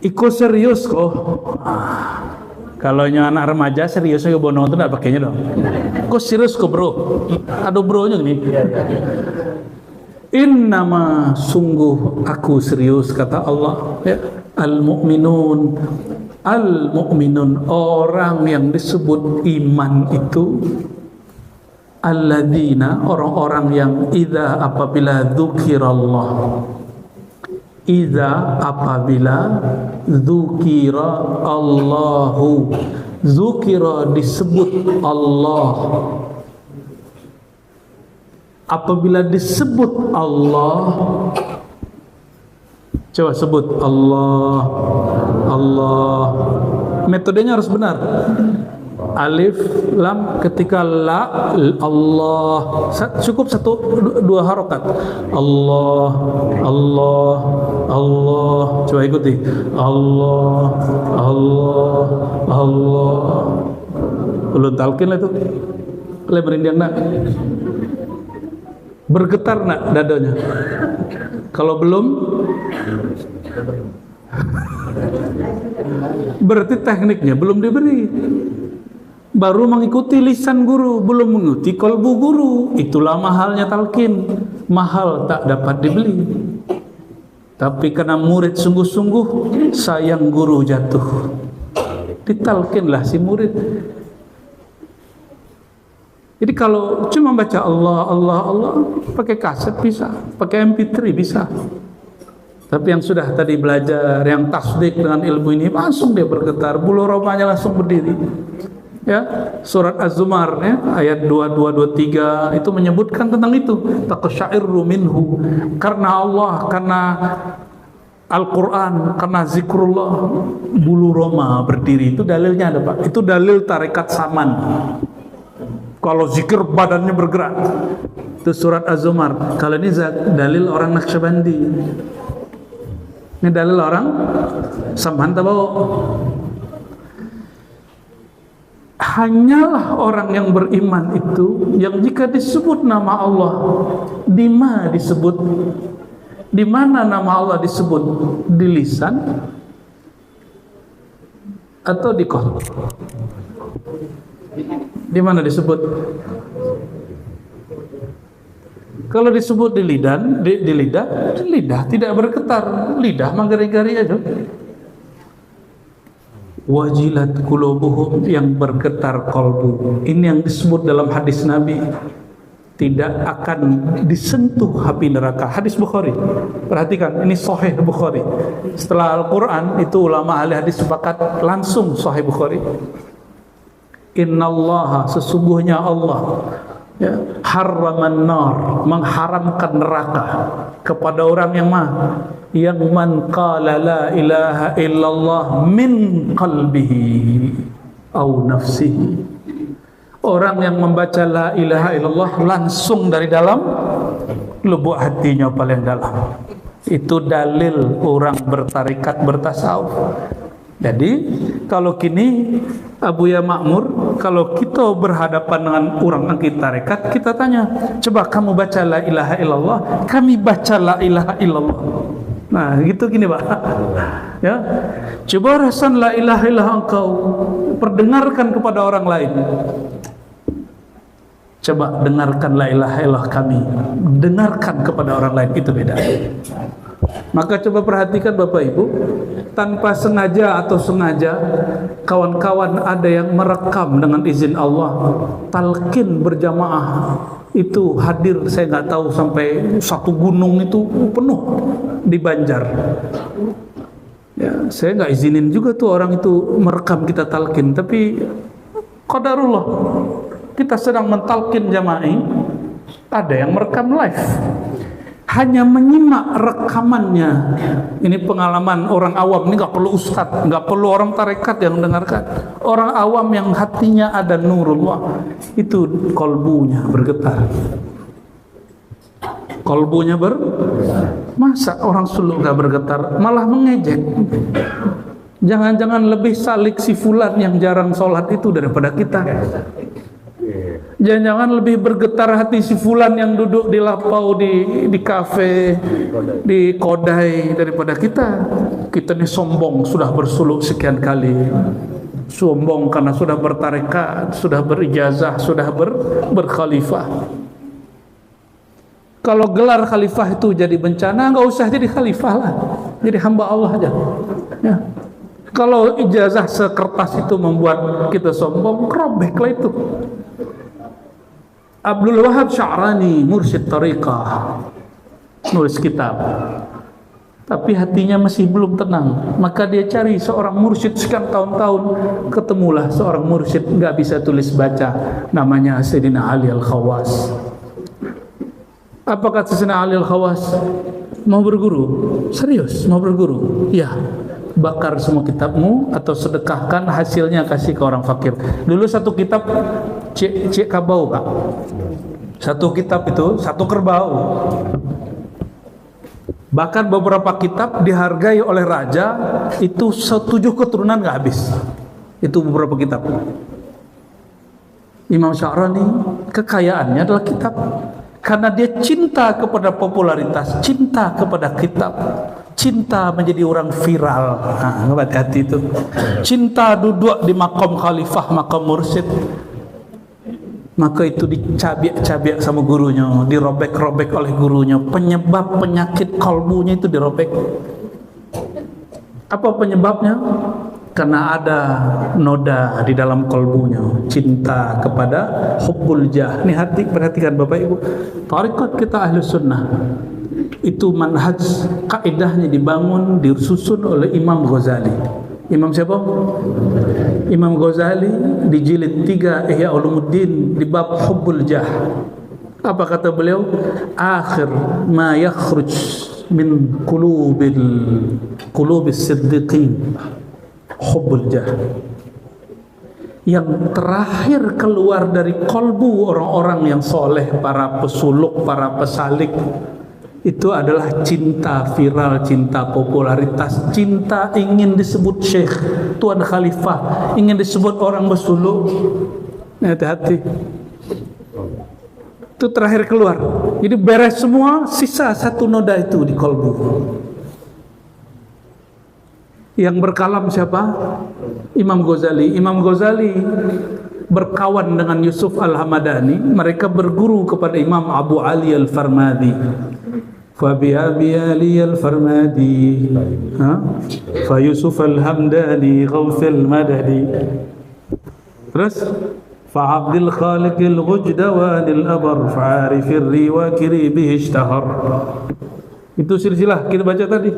Iko serius kok. Kalau anak remaja seriusnya yobono itu enggak pakainya dong. Kok serius kok, Bro? Ada bronya nih. Innama, sungguh aku serius, kata Allah ya. Al-mu'minun, orang yang disebut iman itu alladzina, orang-orang yang apabila dzukirallah, apabila dzukira Allahu, dzukira disebut Allah, apabila disebut Allah, coba sebut Allah. Metodenya harus benar. Alif, lam, ketika la, Allah, cukup dua harokat. Allah. Coba ikuti. Allah. Ulun talqin lah itu. Merinding nak. Bergetar nak dadanya. Kalau belum, berarti tekniknya belum diberi. Baru mengikuti lisan guru, belum mengikuti kolbu guru. Itulah mahalnya talqin. Mahal tak dapat dibeli. Tapi karena murid sungguh-sungguh, sayang guru jatuh. Ditalqinlah si murid. Jadi kalau cuma baca Allah, pakai kaset bisa, pakai MP3 bisa. Tapi yang sudah tadi belajar, yang tasdik dengan ilmu ini, langsung dia bergetar, bulu romanya langsung berdiri. Ya, surat Az-Zumar ya, ayat 22 23 itu menyebutkan tentang itu, taqsya'irru minhu, karena Allah, karena Al-Quran, karena zikrullah bulu roma berdiri. Itu dalilnya ada Pak, itu dalil tarekat saman. Kalau zikir badannya bergerak, itu surat Az-Zumar. Kalau ini dalil orang Naqsyabandi, ini dalil orang Samhan Tabau. Hanyalah orang yang beriman itu yang jika disebut nama Allah, di mana disebut, di mana nama Allah disebut, di lisan atau di qalb? Di mana disebut? Kalau disebut di lidah, di lidah tidak bergetar, lidah menggari-gari aja. Wajilat qulubuhum, yang bergetar kalbu. Ini yang disebut dalam hadis Nabi, tidak akan disentuh api neraka. Hadis Bukhari. Perhatikan, ini Sahih Bukhari. Setelah Al-Quran itu ulama ahli hadis sepakat langsung Sahih Bukhari. Innallaha, sesungguhnya Allah, ya, harraman nar, mengharamkan neraka kepada orang yang yang man qala la ilaha illallah min qalbihi au nafsihi, orang yang membaca la ilaha illallah langsung dari dalam lubuk hatinya paling dalam. Itu dalil orang bertarikat, bertasawuf. Jadi kalau kini Abu Ya Makmur, kalau kita berhadapan dengan orang angkit tarekat, kita tanya, coba kamu baca la ilaha illallah, kami baca la ilaha illallah. Nah, gitu gini Pak. Ya. Coba rasan la ilaha illallah engkau, perdengarkan kepada orang lain. Coba dengarkan la ilaha illallah kami, dengarkan kepada orang lain, itu beda. Maka coba perhatikan Bapak Ibu, tanpa sengaja atau sengaja kawan-kawan ada yang merekam dengan izin Allah talqin berjamaah, itu hadir, saya nggak tahu sampai satu gunung itu penuh di Banjar. Ya, saya nggak izinin juga tuh orang itu merekam kita talqin, tapi qadarullah kita sedang mentalqin jamaah, ada yang merekam live. Hanya menyimak rekamannya. Ini pengalaman orang awam, ini nggak perlu ustadz, nggak perlu orang tarekat yang mendengarkan. Orang awam yang hatinya ada nurullah, itu kolbunya bergetar. Kolbunya masa orang suluk nggak bergetar, malah mengejek. Jangan-jangan lebih salik si fulan yang jarang sholat itu daripada kita. Jangan-jangan lebih bergetar hati si fulan yang duduk di lapau, di kafe, di kodai daripada kita. Kita ini sombong, sudah bersuluk sekian kali. Sombong karena sudah bertarekat, sudah berijazah, sudah berkhalifah. Kalau gelar khalifah itu jadi bencana, nggak usah jadi khalifah lah, jadi hamba Allah aja. Ya. Kalau ijazah sekertas itu membuat kita sombong, robeklah itu. Abdul Wahab Sya'rani, mursyid tariqah, nulis kitab, tapi hatinya masih belum tenang. Maka dia cari seorang mursyid sekian tahun-tahun, ketemulah seorang mursyid nggak bisa tulis baca, namanya Sayyidina Ali Al-Khawas. Apa kata Sayyidina Ali Al-Khawas? Mau berguru? Serius mau berguru? Ya, bakar semua kitabmu atau sedekahkan hasilnya, kasih ke orang fakir. Dulu satu kitab cek kabau Pak, satu kitab itu satu kerbau. Bahkan beberapa kitab dihargai oleh raja itu 7 keturunan nggak habis. Itu beberapa kitab. Imam Sya'rani kekayaannya adalah kitab, karena dia cinta kepada popularitas, cinta kepada kitab, cinta menjadi orang viral. Nah, hati-hati itu. Cinta duduk di makom khalifah, makom mursyid. Maka itu dicabik-cabik sama gurunya, dirobek-robek oleh gurunya. Penyebab penyakit kalbunya itu dirobek. Apa penyebabnya? Karena ada noda di dalam kalbunya, cinta kepada hubbul jah. Ini hati, perhatikan Bapak Ibu, tarekat kita ahli sunnah itu manhaj kaidahnya dibangun, disusun oleh Imam Ghazali. Imam siapa? Imam Ghazali di jilid 3 Ihya Ulumuddin di bab Hubbul Jah. Apa kata beliau? Akhir ma yakhruj min qulubis siddiqin hubbul jah. Yang terakhir keluar dari kolbu orang-orang yang soleh, para pesuluk, para pesalik, itu adalah cinta viral, cinta popularitas, cinta ingin disebut syekh, tuan khalifah, ingin disebut orang bersuluk. Hati-hati. Itu terakhir keluar. Jadi beres semua, sisa satu noda itu di kolbu. Yang berkalam siapa? Imam Ghazali. Imam Ghazali berkawan dengan Yusuf Al-Hamadani. Mereka berguru kepada Imam Abu Ali Al-Farmadi. Fabi Abi Ali Al-Farmadi, fa Yusuf Al-Hamdani Ghawthil Madadi. Terus فعبد الخالق الغجدوان الأبر فعارف الرواكري به اشتهر. Itu silsilah kita baca tadi.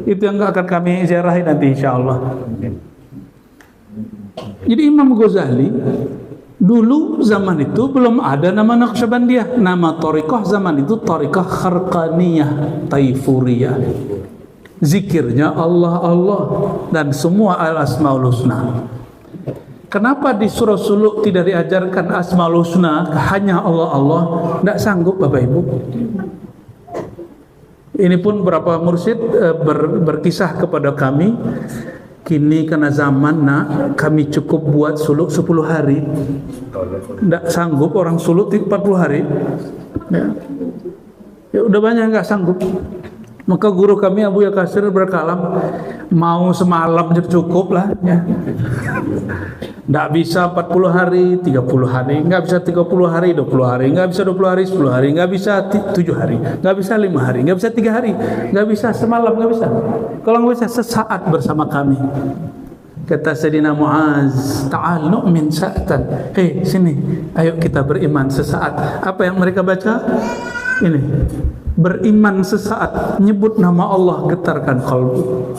Itu yang akan kami ziarahi nanti insyaallah. Jadi Imam Ghazali dulu zaman itu belum ada nama Naqsyabandiyah. Nama thariqah zaman itu thariqah Kharqaniyah Taifuriyah. Zikirnya Allah Allah dan semua al-asmaul husna. Kenapa di surah suluk tidak diajarkan Asmaul Husna, hanya Allah Allah? Tidak sanggup Bapak Ibu. Ini pun berapa mursyid berkisah kepada kami, kini kena zaman nak, kami cukup buat suluk 10 hari. Tidak sanggup orang suluk 40 hari. Ya udah banyak nggak sanggup. Maka guru kami Abu Yakasir berkalam, mau semalam cukup lah ya. Nggak bisa 40 hari, 30 hari, nggak bisa 30 hari, 20 hari, nggak bisa 20 hari, 10 hari, nggak bisa 7 hari, nggak bisa 5 hari, nggak bisa 3 hari, nggak bisa semalam, nggak bisa. Kalau nggak bisa sesaat bersama kami. Kata Sayyidina Muaz, ta'al nu'min sa'atan. Sini, ayo kita beriman sesaat. Apa yang mereka baca? Ini, beriman sesaat, nyebut nama Allah getarkan qalbu.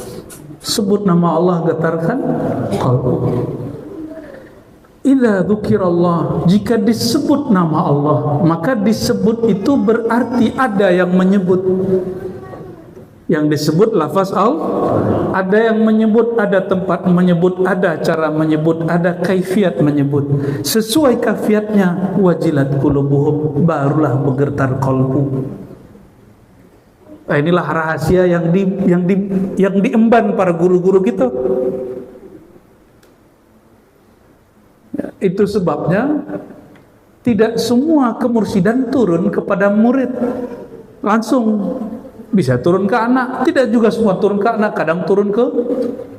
Sebut nama Allah getarkan qalbu. Idza dzukirallah, jika disebut nama Allah, maka disebut itu berarti ada yang menyebut. Yang disebut lafaz Allah, ada yang menyebut, ada tempat menyebut, ada cara menyebut, ada kaifiat menyebut. Sesuai kaifiatnya wajilat qulubuhum, barulah bergetar qalbu. Nah, inilah rahasia yang diemban para guru-guru kita. Ya, itu sebabnya tidak semua kemursidan turun kepada murid langsung. Bisa turun ke anak, tidak juga semua turun ke anak, kadang turun ke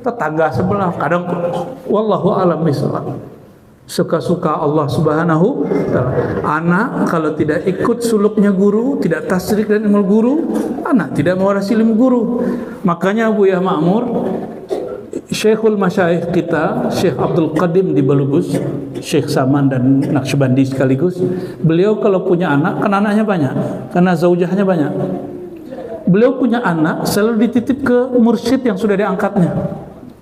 tetangga sebelah, kadang wallahu a'lam bishawab. Suka-suka Allah Subhanahu wa ta'ala. Anak kalau tidak ikut suluknya guru, tidak tasrik dan ilmu guru, anak tidak mewarisi ilmu guru. Makanya Buya Ma'mur, Syekhul Masyayikh kita, Syekh Abdul Qadim di Balubus, Syekh Saman dan Naqsyabandi sekaligus, beliau kalau punya anak, kan anaknya banyak, karena zaujahnya banyak. Beliau punya anak selalu dititip ke mursyid yang sudah diangkatnya.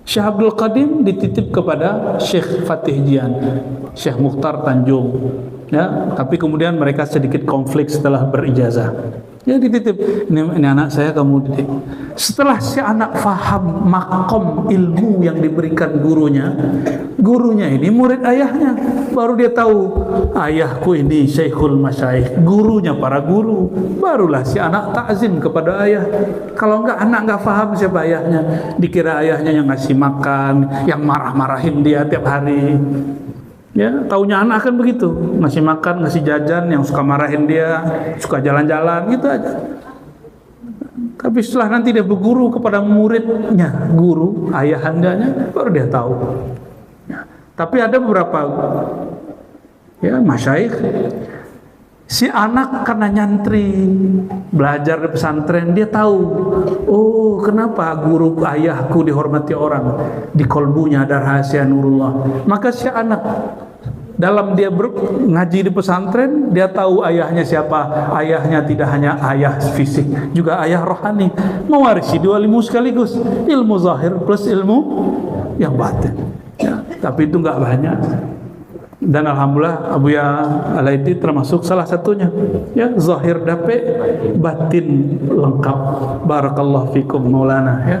Syekh Abdul Qadim dititip kepada Syekh Fatih Jian, Syekh Mukhtar Tanjung. Ya, tapi kemudian mereka sedikit konflik setelah berijazah. Ya dititip, ini anak saya kamu didik. Setelah si anak faham makom ilmu yang diberikan gurunya ini murid ayahnya, baru dia tahu ayahku ini Syekhul Masyayikh, gurunya para guru. Barulah si anak takzim kepada ayah. Kalau enggak, anak enggak faham siapa ayahnya, dikira ayahnya yang ngasih makan, yang marah-marahin dia tiap hari. Ya, taunya anak kan begitu, ngasih makan, ngasih jajan, yang suka marahin dia, suka jalan-jalan, gitu aja. Tapi setelah nanti dia berguru kepada muridnya, guru, ayahandanya, baru dia tahu. Ya. Tapi ada beberapa ya masyayikh, si anak karena nyantri, belajar di pesantren, dia tahu, oh kenapa guru ayahku dihormati orang, di kolbunya ada rahasia nurullah. Maka si anak dalam dia ngaji di pesantren, dia tahu ayahnya siapa. Ayahnya tidak hanya ayah fisik, juga ayah rohani, mewarisi dua ilmu sekaligus, ilmu zahir plus ilmu yang batin. Ya, tapi itu nggak banyak. Dan alhamdulillah Abuya Al-Aidi termasuk salah satunya. Ya, zahir dape, batin lengkap. Barakallahu fikum Maulana, ya.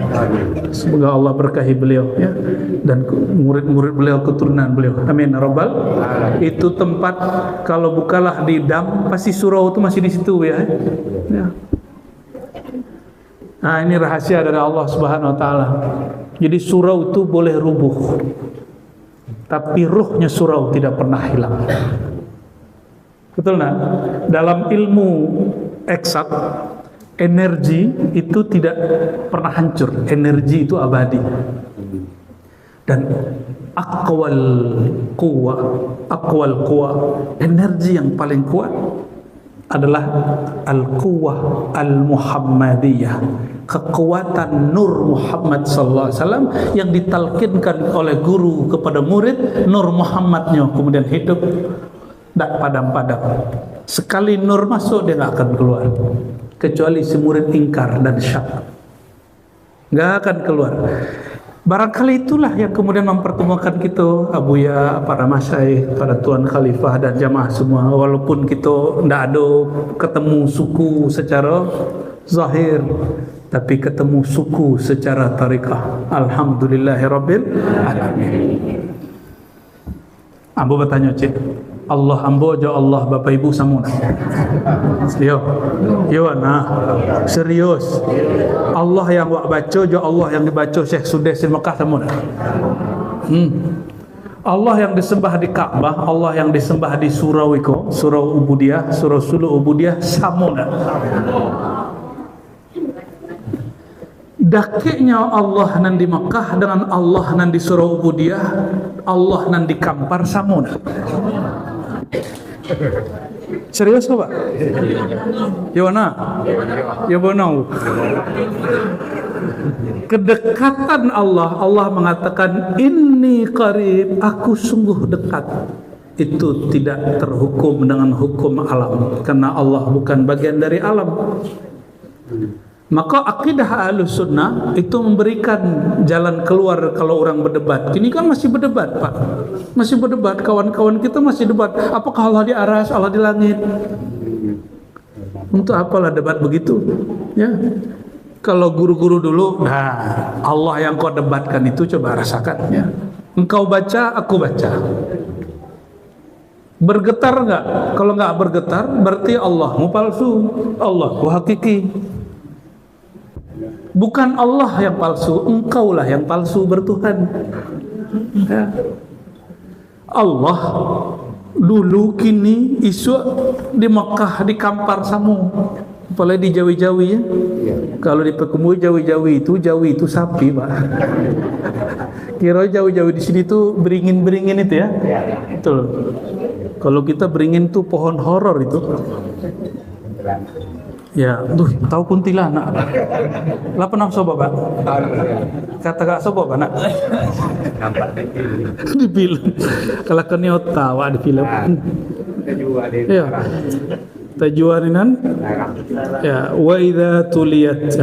Semoga Allah berkahi beliau, ya, dan murid-murid beliau, keturunan beliau. Amin rabbal. Itu tempat kalau bukalah di dam pasti surau itu masih di situ, ya. Ya. Nah, ini rahasia dari Allah Subhanahu wa taala. Jadi surau itu boleh rubuh, tapi ruhnya surau tidak pernah hilang. Betul nak? Dalam ilmu eksak, energi itu tidak pernah hancur. Energi itu abadi. Dan aqwal quwa, energi yang paling kuat adalah al-quwwah al-muhammadiyah, kekuatan nur Muhammad sallallahu alaihi wasallam yang ditalkinkan oleh guru kepada murid. Nur Muhammadnya kemudian hidup, tidak padam-padam. Sekali nur masuk dia nggak akan keluar, kecuali si murid ingkar dan syak, nggak akan keluar. Barangkali itulah yang kemudian mempertemukan kita, Abuya, para masyayikh, para tuan khalifah dan jamaah semua. Walaupun kita tidak ada ketemu suku secara zahir, tapi ketemu suku secara tarikah. Alhamdulillahirabbil alamin. Ambo bertanya, Cik, Allah ambo jo Allah Bapak Ibu samuna. Yo nah, serius. Allah yang wak baca jo Allah yang dibaca Syekh Sudesin Mekah samuna. Allah yang disembah di Ka'bah, Allah yang disembah di surau iko, surau Ubudiyah, surau Sulu Ubudiyah samuna. Dakiknya Allah nan di Mekah dengan Allah nan di surau Ubudiyah, Allah nan di Kampar samuna. Serius Pak? Yona? Ya bonau. Kedekatan Allah, Allah mengatakan inni qarib, aku sungguh dekat. Itu tidak terhukum dengan hukum alam, karena Allah bukan bagian dari alam. Maka akidah Ahlus Sunnah itu memberikan jalan keluar kalau orang berdebat. Kini kan masih berdebat, Pak. Masih berdebat, kawan-kawan kita masih debat. Apakah Allah di aras, Allah di langit? Untuk apalah debat begitu? Ya. Kalau guru-guru dulu, nah, Allah yang kau debatkan itu coba rasakan, ya. Engkau baca, aku baca. Bergetar enggak? Kalau enggak bergetar, berarti Allahmu palsu, Allahku hakiki. Bukan Allah yang palsu, engkaulah yang palsu bertuhan. Ya. Allah dulu, kini, isu di Mekah, di Kampar Samu, apalagi di Jawi-Jawi, ya. Kalau di Pekemui Jawi-Jawi itu sapi, Pak. Kira Jawi-Jawi di sini tuh beringin-beringin itu, ya. Betul. Kalau kita beringin tuh pohon horor itu. Ya, tahu kuntilanak. Lah pernah coba, Pak? Kata gak coba, Pak, nak? Di film. Kalau kenyo tawa di film. Ya. Tajuaninan. Ya, wa idza tuliyat.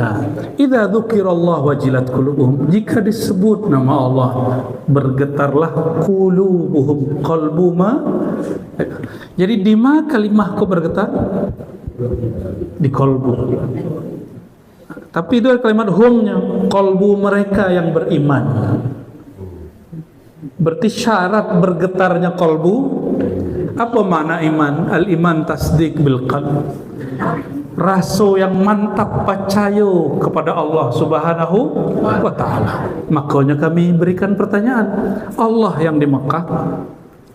Idza dzukirallah wajilat qulubuhum. Jika disebut nama Allah, bergetarlah qulubuhum. Qalbu ma. Jadi di ma kalimahku bergetar? Di kolbu. Tapi itu kalimat humnya, kolbu mereka yang beriman. Berarti syarat bergetarnya kolbu, apa makna iman? Al-iman tasdik bil qalb. Rasa yang mantap percaya kepada Allah Subhanahu wa taala. Makanya kami berikan pertanyaan. Allah yang di Mekah,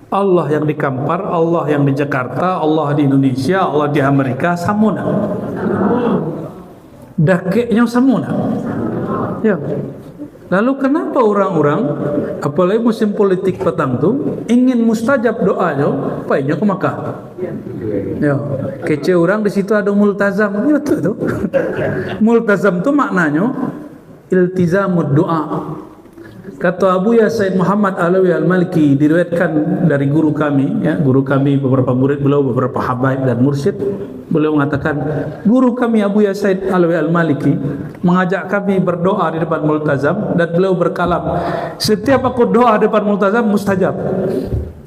Allah yang di Kampar, Allah yang di Jakarta, Allah di Indonesia, Allah di Amerika, samuna. Dakeknya samuna. Ya. Lalu kenapa orang-orang, apalagi musim politik petang tuh, ingin mustajab doanya, payahnya ke Makkah? Ya, kece orang di situ ada multazam, ya tuh. Multazam tuh maknanya iltizamud doa. Kata Abuya Said Muhammad Alawi Al-Maliki, diriwayatkan dari guru kami, ya, guru kami, beberapa murid beliau, beberapa habaib dan mursyid. Beliau mengatakan, guru kami Abuya Said Alawi Al-Maliki mengajak kami berdoa di depan multazam, dan beliau berkalam, setiap aku doa di depan multazam mustajab.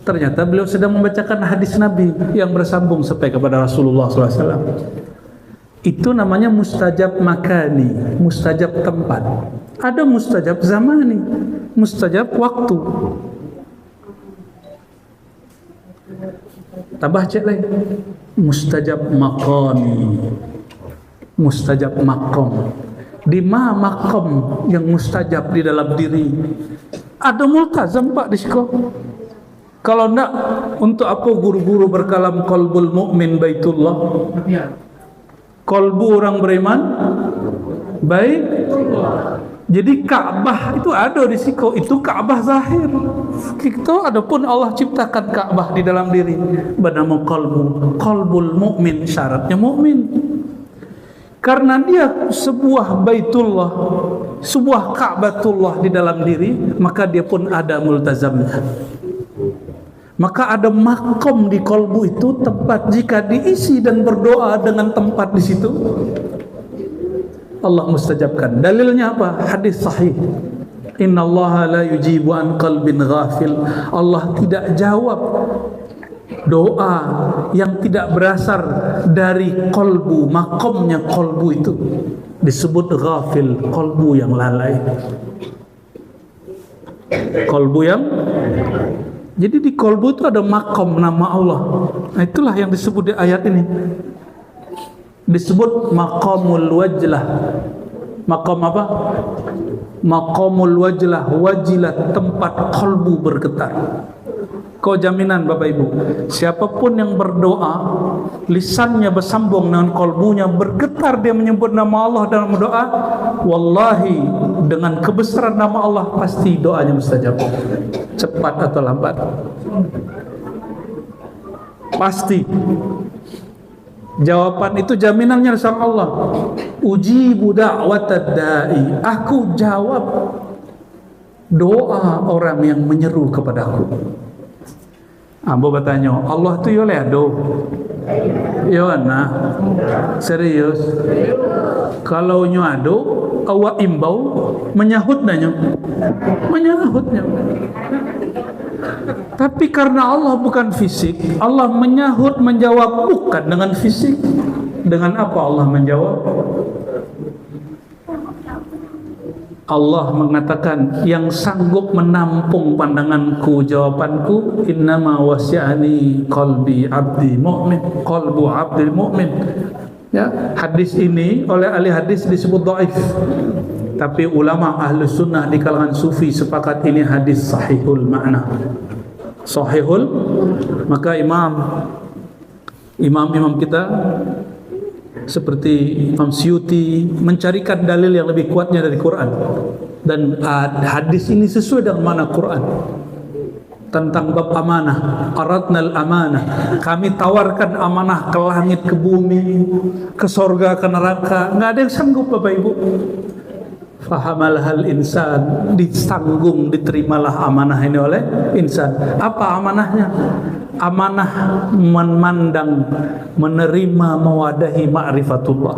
Ternyata beliau sedang membacakan hadis Nabi yang bersambung sampai kepada Rasulullah SAW. Itu namanya mustajab makani, mustajab tempat. Ada mustajab zamani, mustajab waktu. Tambah cek lagi, mustajab maqami, mustajab maqam. Di mana maqam yang mustajab di dalam diri? Ada multazam Pak di sekolah. Kalau enggak, untuk apa guru-guru berkalam qalbul mu'min baitullah? Kolbu orang beriman baik. Jadi Ka'bah itu ada di situ, itu Ka'bah zahir. Kita adapun Allah ciptakan Ka'bah di dalam diri, bernama qalbu. Qalbul mukmin, syaratnya mukmin. Karena dia sebuah baitullah, sebuah Ka'batullah di dalam diri, maka dia pun ada multazamnya. Maka ada makom di kolbu itu, tempat jika diisi dan berdoa dengan tempat di situ, Allah mustajabkan. Dalilnya apa? Hadis sahih. Innallaha la yujibu an qalbin ghafil. Allah tidak jawab doa yang tidak berasal dari kolbu. Makomnya kolbu itu disebut ghafil, kolbu yang lalai, kolbu yang. Jadi di kolbu itu ada makom nama Allah. Nah, itulah yang disebut di ayat ini. Disebut maqamul wajlah. Maqam apa? Maqamul wajlah, wajilat, tempat kolbu bergetar. Kau jaminan Bapak Ibu, siapapun yang berdoa, lisannya bersambung dengan kolbunya, bergetar dia menyebut nama Allah dalam doa, wallahi dengan kebesaran nama Allah pasti doanya mustajab. Cepat atau lambat, pasti. Jawaban itu jaminannya sama Allah. Ujibu da'watad da'i, aku jawab doa orang yang menyeru kepadaku. Ambo bertanya, Allah tu yo leado. Yo nah. Serius. Kalau nyo ado, awak imbau menyahut nanya. Menyahutnya. Tapi karena Allah bukan fisik, Allah menyahut, menjawab bukan dengan fisik. Dengan apa Allah menjawab? Allah mengatakan, yang sanggup menampung pandanganku, jawabanku, innama wasi'ani qalbi abdi mu'min, qalbu abdi mu'min. Ya, hadis ini oleh ahli hadis disebut dhaif. Tapi ulama ahli sunnah di kalangan sufi sepakat ini hadis sahihul makna. Sahihul, maka imam kita seperti Imam Suyuti mencarikan dalil yang lebih kuatnya dari Quran, dan hadis ini sesuai dengan makna Quran tentang bab amanah. Aradnal amanah, kami tawarkan amanah ke langit, ke bumi, ke sorga, ke neraka. Nggak ada yang sanggup Bapak Ibu. Fahamalhal insan, ditanggung, diterimalah amanah ini oleh insan. Apa amanahnya? Amanah memandang, menerima, mewadahi ma'rifatullah.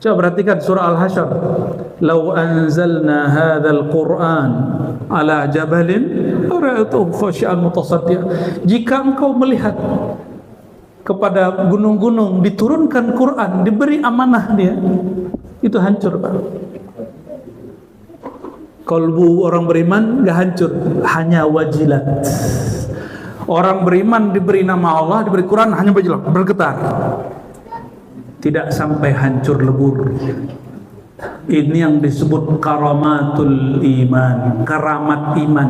Coba perhatikan surah Al-Hasyr. Lau anzalna hadzal Qur'an ala jabalin ra'aytuhu khashi'an mutasaddian. Jika engkau melihat kepada gunung-gunung diturunkan Quran, diberi amanah dia, itu hancur Pak. Kalbu orang beriman enggak hancur, hanya wajilat. Orang beriman diberi nama Allah, diberi Quran, hanya wajilat, bergetar. Tidak sampai hancur lebur. Ini yang disebut karamatul iman, karamat iman.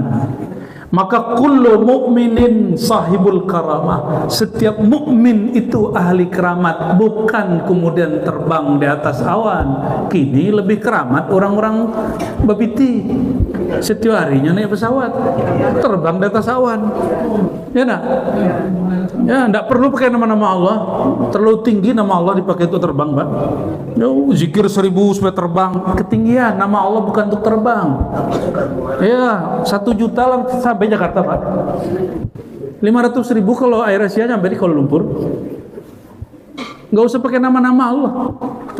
Maka kullu mu'minin sahibul karamah. Setiap mukmin itu ahli keramat, bukan kemudian terbang di atas awan. Kini lebih keramat orang-orang babiti. Setiap harinya naik pesawat, terbang di atas awan. Ya nak? Ya, enggak perlu pakai nama-nama Allah. Terlalu tinggi nama Allah dipakai untuk terbang, Pak. Zikir 1000 supaya terbang. Ketinggian nama Allah bukan untuk terbang. Ya, 1 juta lah sampai Jakarta, Pak. 500.000 kalau Air Asia sampai di Kuala Lumpur. Nggak usah pakai nama-nama Allah.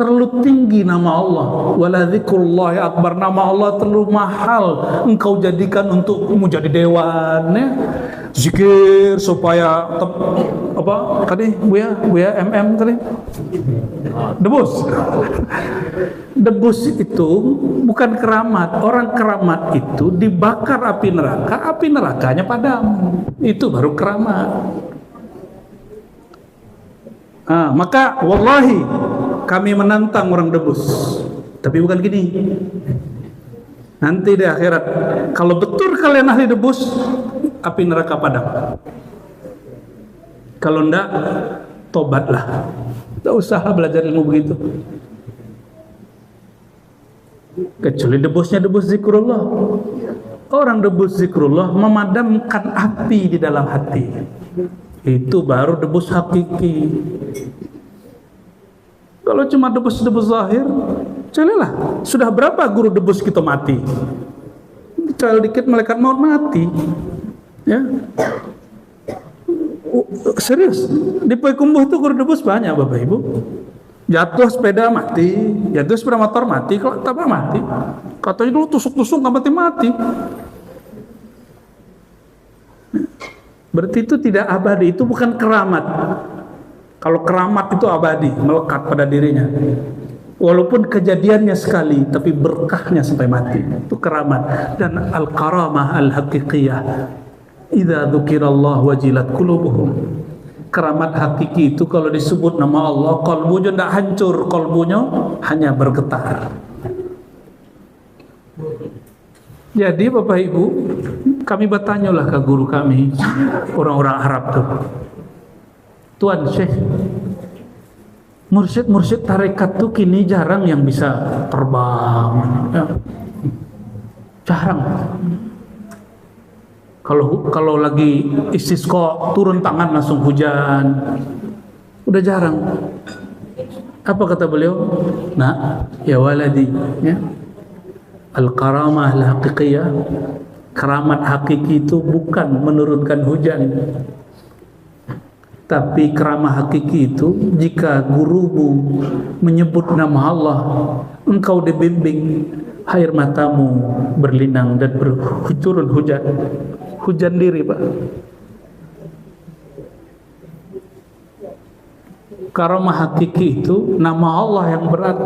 Terlalu tinggi nama Allah. Wala dzikrullahi akbar. Nama Allah terlalu mahal. Engkau jadikan untuk menjadi dewan, ya. Zikir supaya apa tadi Buya MM tadi debus. Debus itu bukan keramat. Orang keramat itu dibakar api nerakanya padam. Itu baru keramat. Maka wallahi kami menantang orang debus, tapi bukan gini. Nanti di akhirat, kalau betul kalian ahli debus, api neraka padam. Kalau enggak, tobatlah. Tidak usahlah belajar ilmu begitu. Kecuali debusnya debus zikrullah. Orang debus zikrullah memadamkan api di dalam hati. Itu baru debus hakiki. Kalau cuma debus-debus zahir, celilah. Sudah berapa guru debus kita mati? Cel dikit malaikat maut mati. Ya. Serius. Di Payakumbuh itu guru debus banyak, Bapak Ibu. Jatuh sepeda mati, jatuh sepeda motor mati, kalau tak mati. Katanya dulu tusuk-tusuk nggak mati-mati. Berarti itu tidak abadi, itu bukan keramat. Kalau keramat itu abadi, melekat pada dirinya. Walaupun kejadiannya sekali, tapi berkahnya sampai mati. Itu keramat. Dan al-karamah al-haqiqiyah. Idza dzukirallah wajilat qulubuhum. Keramat hakiki itu kalau disebut nama Allah, kalbunya tidak hancur, kalbunya hanya bergetar. Jadi Bapak Ibu, kami bertanyalah ke guru kami, orang-orang Arab tuh, Tuan Syekh, mursyid-mursyid tarekat tuh kini jarang yang bisa terbang, ya. Jarang. Kalau lagi istisqa turun tangan langsung hujan, udah jarang. Apa kata beliau? Nah, ya waladi, ya. Al-karamah al-haqiqiyah, keramat hakiki itu bukan menurunkan hujan, tapi keramat hakiki itu jika gurumu menyebut nama Allah, engkau dibimbing, air matamu berlinang dan turun hujan diri, Pak. Karamah hakiki itu nama Allah yang berat,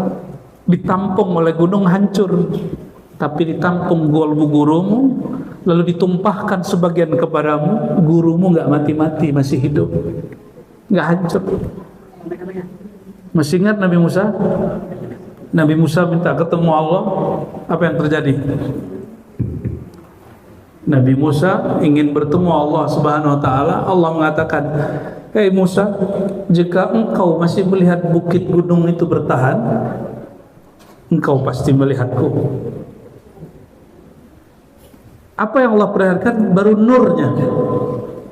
ditampung oleh gunung hancur, tapi ditampung golbu gurumu, lalu ditumpahkan sebagian kepadamu, gurumu nggak mati-mati, masih hidup, nggak hancur. Masih ingat Nabi Musa? Nabi Musa minta ketemu Allah, apa yang terjadi? Nabi Musa ingin bertemu Allah Subhanahu wa taala. Allah mengatakan, "Hei Musa, jika engkau masih melihat bukit gunung itu bertahan, engkau pasti melihatku." Apa yang Allah perlihatkan baru nurnya,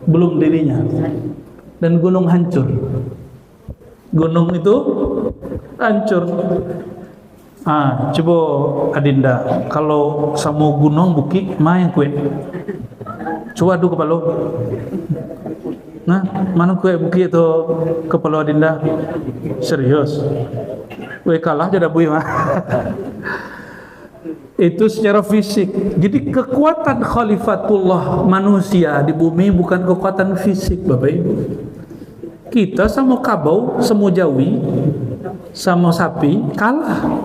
belum dirinya. Dan gunung hancur. Gunung itu hancur. Coba Adinda, kalau sama gunung bukit main kue. Coba dulu kepala. Nah, mana kue bukit itu kepala Adinda? Serius. Kue kalah jadi bui mah. Itu secara fisik. Jadi kekuatan khalifatullah manusia di bumi bukan kekuatan fisik, Bapak Ibu. Kita sama kabau, sama jawi, sama sapi kalah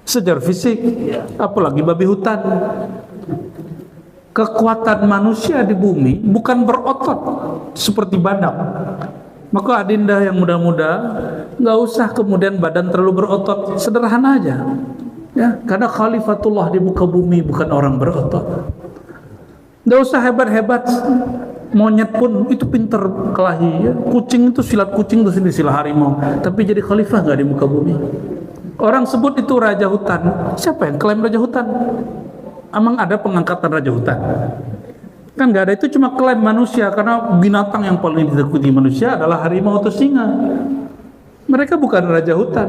secara fisik, apalagi babi hutan. Kekuatan manusia di bumi bukan berotot seperti badak. Maka Adinda yang muda-muda, nggak usah kemudian badan terlalu berotot, sederhana aja. Ya, karena khalifatullah di muka bumi bukan orang berotot. Nggak usah hebat-hebat, monyet pun itu pinter kelahi ya. Kucing itu silat kucing itu sendiri silat harimau, tapi jadi khalifah nggak di muka bumi. Orang sebut itu raja hutan. Siapa yang klaim raja hutan? Emang ada pengangkatan raja hutan? Kan nggak ada, itu cuma klaim manusia, karena binatang yang paling ditakuti manusia adalah harimau atau singa. Mereka bukan raja hutan.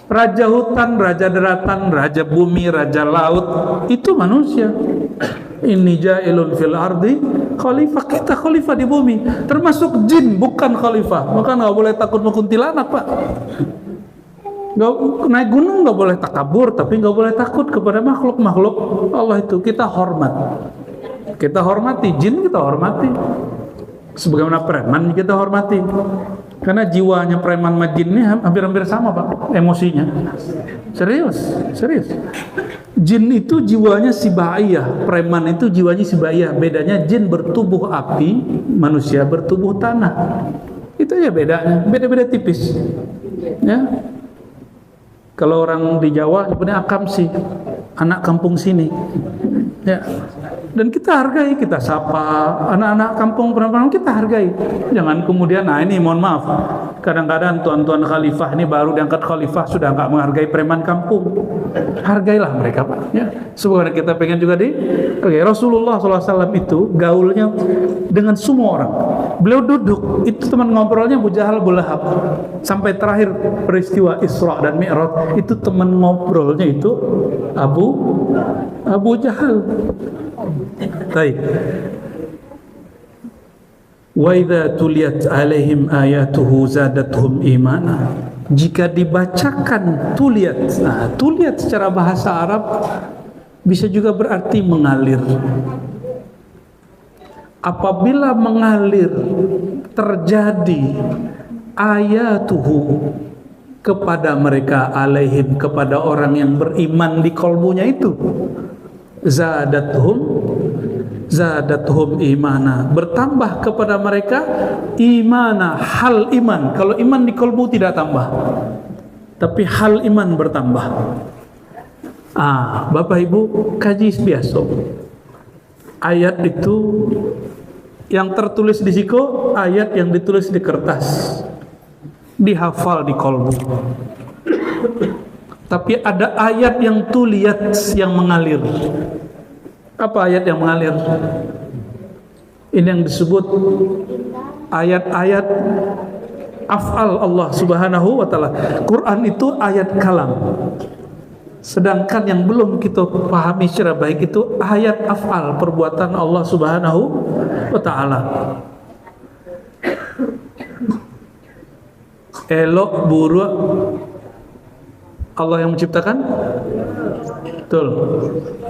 Raja hutan, raja daratan, raja bumi, raja laut itu manusia. Inni ja'ilun fil ardi khalifah, kita khalifah di bumi. Termasuk jin bukan khalifah. Maka nggak boleh takut sama kuntilanak, Pak. Nggak, naik gunung nggak boleh takabur, tapi nggak boleh takut kepada makhluk-makhluk Allah itu. Kita hormat. Kita hormati jin, kita hormati. Sebagaimana preman kita hormati. Karena jiwanya preman sama jin ini hampir-hampir sama, Pak, emosinya. Serius. Jin itu jiwanya sibaiyah, preman itu jiwanya sibaiyah. Bedanya jin bertubuh api, manusia bertubuh tanah. Itu aja bedanya, beda-beda tipis. Ya. Kalau orang di Jawa sebenarnya akam sih, anak kampung sini. Ya. Dan kita hargai, kita sapa anak-anak kampung perempuan, kita hargai. Jangan kemudian, nah ini mohon maaf, kadang-kadang tuan-tuan khalifah ini baru diangkat khalifah sudah nggak menghargai preman kampung. Hargailah mereka, Pak. Ya, sebenarnya kita pengen juga Rasulullah SAW itu gaulnya dengan semua orang. Beliau duduk, itu teman ngobrolnya Abu Jahal, Abu Lahab. Sampai terakhir peristiwa Isra dan Mi'raj, itu teman ngobrolnya itu Abu Jahal. Baik. Wa idza tuliyat alaihim ayatuhu zadatuhum imana. Jika dibacakan tuliyat. Nah, tuliyat secara bahasa Arab bisa juga berarti mengalir. Apabila mengalir terjadi ayatuhu kepada mereka, alaihim, kepada orang yang beriman di kolbunya itu, zadathum imana, bertambah kepada mereka imana, hal iman. Kalau iman di kolbu tidak tambah, tapi hal iman bertambah. Bapak Ibu kaji biasa. Ayat itu yang tertulis di siko, ayat yang ditulis di kertas, dihafal di kolbu. Tapi ada ayat yang tuliyat, yang mengalir. Apa ayat yang mengalir? Ini yang disebut ayat-ayat af'al Allah Subhanahu wa ta'ala. Quran itu ayat kalam. Sedangkan yang belum kita pahami secara baik itu ayat af'al, perbuatan Allah Subhanahu wa ta'ala. Elok, buruk, Allah yang menciptakan? Betul.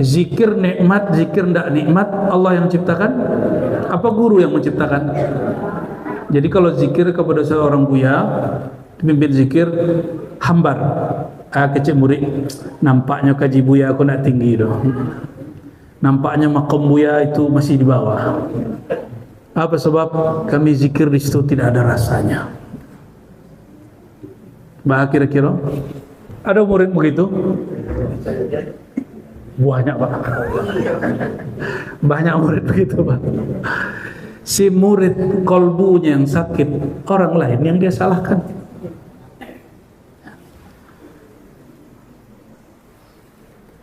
Zikir nikmat, zikir tidak nikmat, Allah yang menciptakan? Apa guru yang menciptakan? Jadi kalau zikir kepada seorang buya, pimpin zikir, hambar. Kecil murid, nampaknya kaji buya aku nak tinggi doh. Nampaknya makom buya itu masih di bawah. Apa sebab? Kami zikir di situ tidak ada rasanya. Bah, kira-kira ada murid begitu? Banyak, Pak. Banyak murid begitu, Pak. Si murid kolbunya yang sakit, orang lain yang dia salahkan.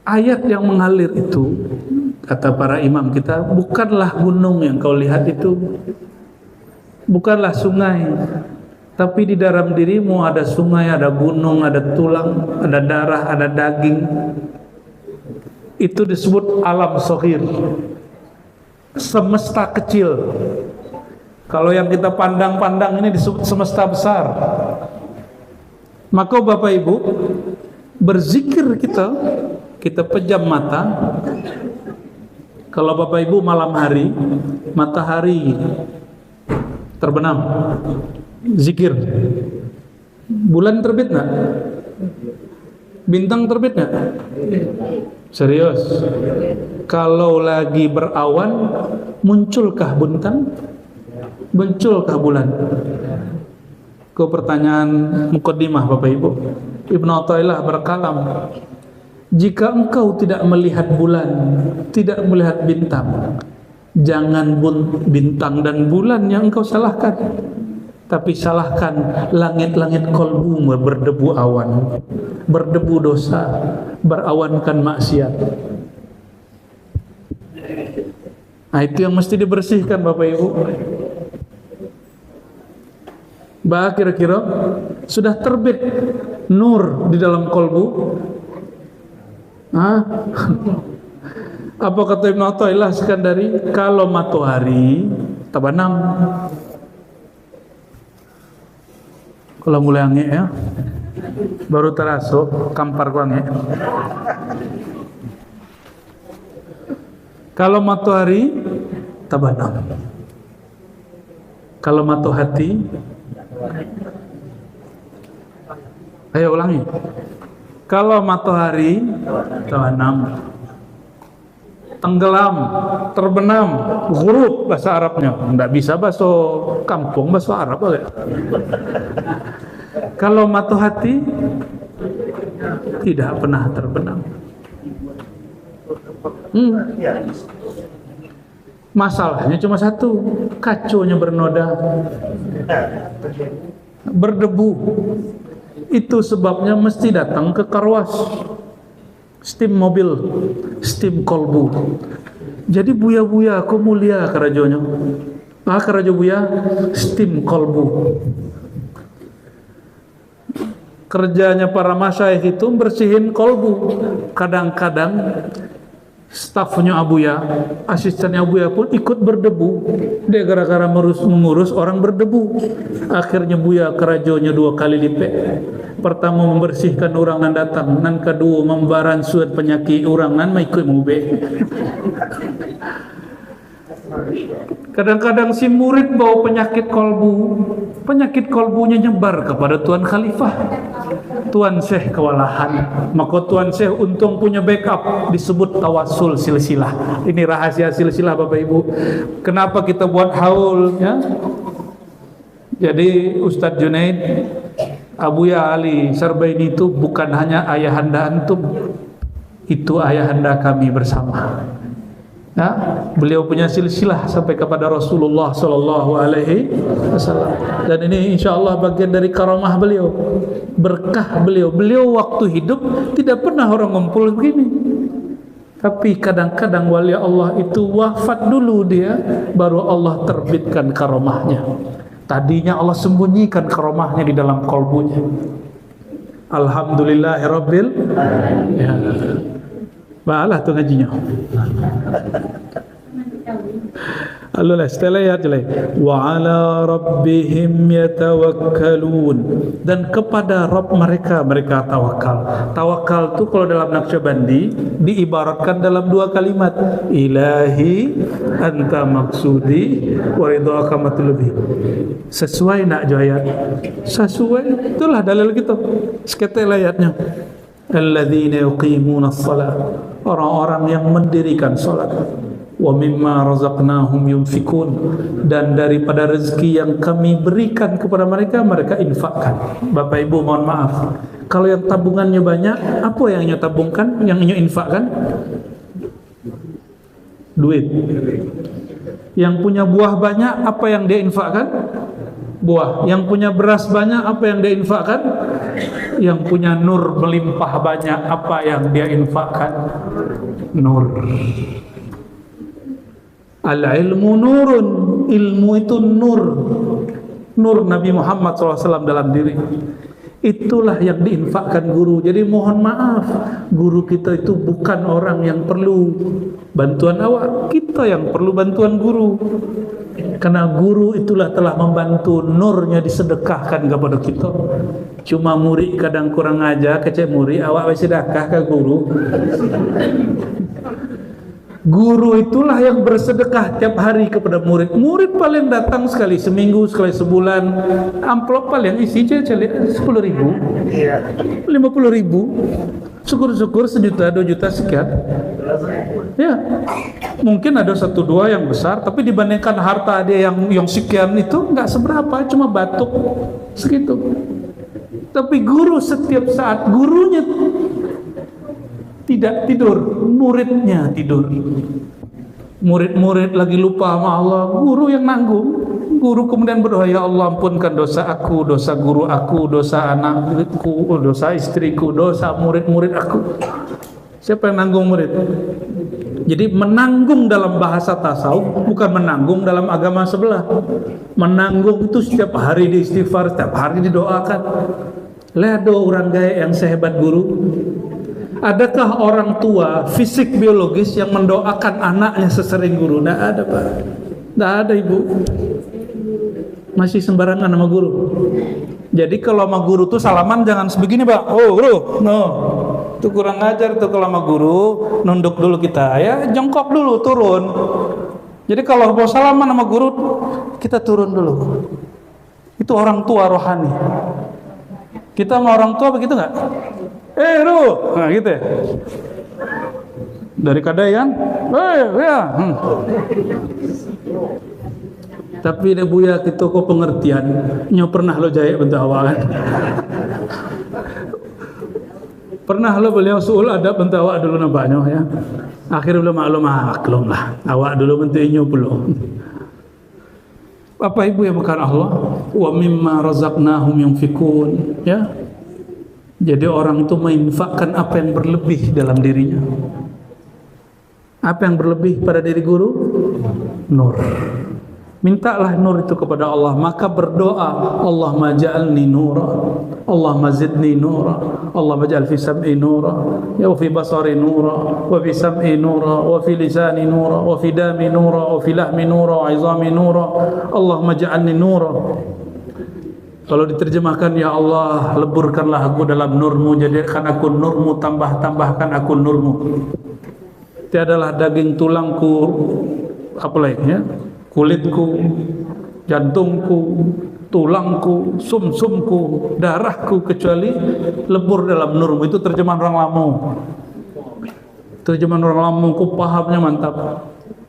Ayat yang mengalir itu, kata para imam kita, bukanlah gunung yang kau lihat itu, bukanlah sungai, tapi di dalam dirimu ada sungai, ada gunung, ada tulang, ada darah, ada daging. Itu disebut alam sohir, semesta kecil. Kalau yang kita pandang-pandang ini disebut semesta besar. Maka Bapak Ibu, berzikir kita pejam mata. Kalau Bapak Ibu malam hari, matahari terbenam, zikir. Bulan terbit nggak? Bintang terbit nggak? Serius? Kalau lagi berawan, munculkah bintang? Munculkah bulan? Ke pertanyaan mukaddimah Bapak Ibu. Ibnu Athaillah berkalam, Jika engkau tidak melihat bulan, tidak melihat bintang, jangan bintang dan bulan yang engkau salahkan, tapi salahkan langit-langit kolbumu berdebu awan, berdebu dosa, berawankan maksiat. Nah, itu yang mesti dibersihkan Bapak Ibu. Bah, kira-kira sudah terbit nur di dalam kolbu. Apa kata Ibnu Athaillah Iskandari? Kalau matahari tabanam, kalau mulai angin ya, baru terasuk kampar kuange. Kalau matahari tabanam, kalau matahati, ayo ulangi. Kalau matahari tabanam, tenggelam, terbenam, ghurub bahasa Arabnya. Enggak bisa bahasa kampung, bahasa Arab aja. Kalau matahati tidak pernah terbenam. Masalahnya cuma satu, kaconya bernoda, berdebu. Itu sebabnya mesti datang ke karwas, steam mobil, steam kolbu. Jadi buya-buya aku mulia kerajonya. Kerajo buya steam kolbu. Kerjanya para masyayikh itu bersihin kolbu. Kadang-kadang stafnya Abuya, asistennya Abuya pun ikut berdebu. Dia gara-gara mengurus orang berdebu. Akhirnya Buya kerajonya 2 kali lipat. Pertama membersihkan orang nan datang, nan kedua membaran suat penyakit orang nan ikut mube. Kadang-kadang si murid bawa penyakit kolbu, penyakit kolbunya nyebar kepada Tuan Khalifah. Tuan Syekh kewalahan, maka Tuan Syekh untung punya backup, disebut tawasul silsilah. Ini rahasia silsilah Bapak Ibu. Kenapa kita buat haul ya? Jadi Ustadz Junaid, Abuya Ali Sarbaini itu bukan hanya ayahanda antum, itu ayahanda kami bersama. Ya, beliau punya silsilah sampai kepada Rasulullah Sallallahu Alaihi Wasallam. Dan ini insya Allah bagian dari karamah beliau, berkah beliau. Beliau waktu hidup tidak pernah orang ngumpul begini. Tapi kadang-kadang wali Allah itu wafat dulu dia, baru Allah terbitkan karamahnya. Tadinya Allah sembunyikan karamahnya di dalam kolbunya. Alhamdulillahirabbil ya. Balah tu ngajinya. Allah setelah ayat jelek. Wa ala rabbihim yatawakkalun, dan kepada Rabb mereka tawakal. Tawakal tu kalau dalam Naqsyabandi diibaratkan dalam 2 kalimat. Ilahi anta maksudi wa ridhaka matlubi. Sesuai nak ayat? Sesuai. Itulah dalil kita. Seketel ayatnya. Alladzina yuqimuna as-salat, orang-orang yang mendirikan salat. Wa mimma razaqnahum yunfikun, dan daripada rezeki yang kami berikan kepada mereka, mereka infakkan. Bapak Ibu mohon maaf, kalau yang tabungannya banyak, apa yang tabungkan, yang infakkan? Duit. Yang punya buah banyak, apa yang dia infakkan? Buah. Yang punya beras banyak, apa yang dia infakkan? Yang punya nur melimpah banyak, apa yang dia infakkan? Nur. Al-ilmu nurun, ilmu itu nur. Nur Nabi Muhammad SAW dalam diri. Itulah yang diinfakkan guru. Jadi mohon maaf, guru kita itu bukan orang yang perlu bantuan awak, kita yang perlu bantuan guru. Karena guru itulah telah membantu, nurnya disedekahkan kepada kita. Cuma murid kadang kurang ajar, kecek murid awak sedekah ke guru. Guru itulah yang bersedekah tiap hari kepada murid. Murid paling datang sekali seminggu, sekali sebulan. Amplop paling isi 10.000, 50.000. Syukur-syukur 1 juta, 2 juta sekian. Ya, mungkin ada 1-2 yang besar, tapi dibandingkan harta dia yang sekian itu nggak seberapa, cuma batuk segitu. Tapi guru setiap saat gurunya tidak tidur, muridnya tidur. Murid-murid lagi lupa sama Allah, guru yang nanggung. Guru kemudian berdoa, ya Allah ampunkan dosa aku, dosa guru aku, dosa anakku, dosa istriku, dosa murid-murid aku. Siapa yang nanggung murid? Jadi menanggung dalam bahasa tasawuf bukan menanggung dalam agama sebelah. Menanggung itu setiap hari di istighfar, setiap hari didoakan. Lihat orang gaya yang sehebat guru. Adakah orang tua fisik biologis yang mendoakan anaknya sesering guru? Tidak ada, Pak. Tidak ada, Ibu. Masih sembarangan sama guru. Jadi kalau sama guru tuh salaman jangan sebegini, Pak. Oh, guru, no. Itu kurang ajar tuh kalau sama guru, nunduk dulu kita, ya jongkok dulu, turun. Jadi kalau mau salaman sama guru, kita turun dulu. Itu orang tua rohani. Kita sama orang tua begitu nggak? Ru, nah gitu ya. Dari kadai kan? Ya. Tapi dia buya kita kok pengertian. Nyo pernah lo jaya bentuk awak. Pernah lo beliau suul ada bentuk awak dulu nampaknya ya. Akhirnya belum maklum lah. Awak dulu bentuknya belum. Bapak Ibu yang bukan Allah, wa mimma razaqnahum yunfikun, ya. Jadi orang itu menginfakkan apa yang berlebih dalam dirinya. Apa yang berlebih pada diri guru? Nur. Mintalah nur itu kepada Allah, maka berdoa, Allahumma ja'alni nura, Allahumma zidni nura, Allahumma ja'al fi sam'i nura, ya wa fi basari nura, wa fi sam'i nura, wa fi lisani nura, wa fi dami nura, wa fi lahmi nura, wa izami nura, Allahumma ja'alni nura. Kalau diterjemahkan, ya Allah, leburkanlah aku dalam nurmu, jadikan aku nurmu, tambahkan aku nurmu. Tiadalah daging tulangku, apa lainnya, kulitku, jantungku, tulangku, sumsumku, darahku, kecuali lebur dalam nurmu. Itu terjemahan orang Lampung. Terjemahan orang Lampung, ku pahamnya mantap.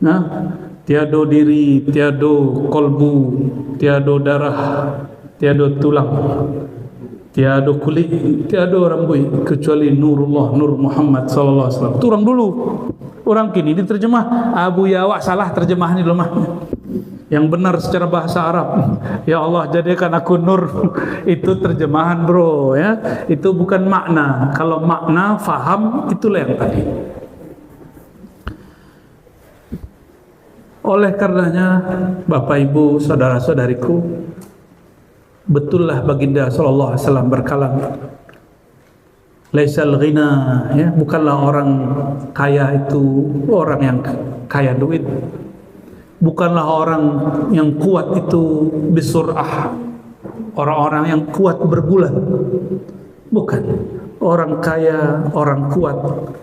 Nah, tiado diri, tiado kolbu, tiado darah, tiado tulang, tiado kulit, tiado rambut, kecuali nurullah, nur Muhammad sallallahu alaihi wasallam. Turang dulu. Orang kini diterjemah Abu Yawa salah terjemahan di rumah. Yang benar secara bahasa Arab, ya Allah jadikan aku nur. Itu terjemahan, bro, ya. Itu bukan makna. Kalau makna faham, itulah yang tadi. Oleh karenanya, Bapak Ibu, saudara-saudariku, betullah baginda sallallahu alaihi wasallam berkalam, laisal ghina, ya, bukanlah orang kaya itu orang yang kaya duit. Bukanlah orang yang kuat itu bisur'ah, orang-orang yang kuat berbulan. Bukan. Orang kaya, orang kuat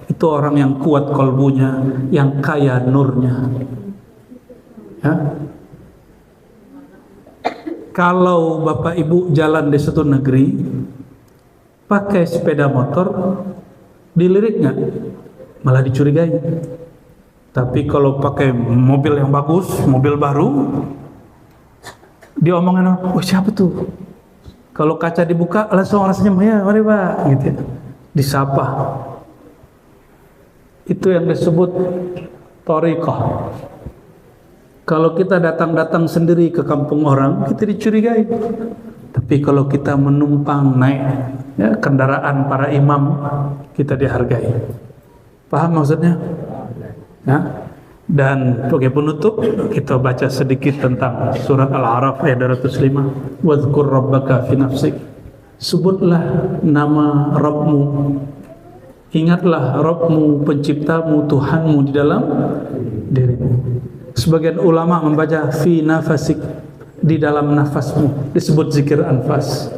itu orang yang kuat kolbunya, yang kaya nurnya. Ya. Kalau Bapak Ibu jalan di suatu negeri pakai sepeda motor, dilirik nggak? Malah dicurigai. Tapi kalau pakai mobil yang bagus, mobil baru, dia omongin, oh siapa tuh? Kalau kaca dibuka, langsung orang senyum, ya mari Pak, gitu ya. Disapa. Itu yang disebut thariqah. Kalau kita datang-datang sendiri ke kampung orang, kita dicurigai. Tapi kalau kita menumpang naik, ya, kendaraan para imam, kita dihargai. Paham maksudnya? Ya. Dan sebagai penutup, kita baca sedikit tentang surat Al-A'raf ayat 205. Wadhkur rabbaka fi nafsik. Sebutlah nama Rabbmu. Ingatlah Rabbmu, penciptamu, Tuhanmu di dalam dirimu. Sebagian ulama membaca fi nafasik, di dalam nafasmu, disebut zikir anfas.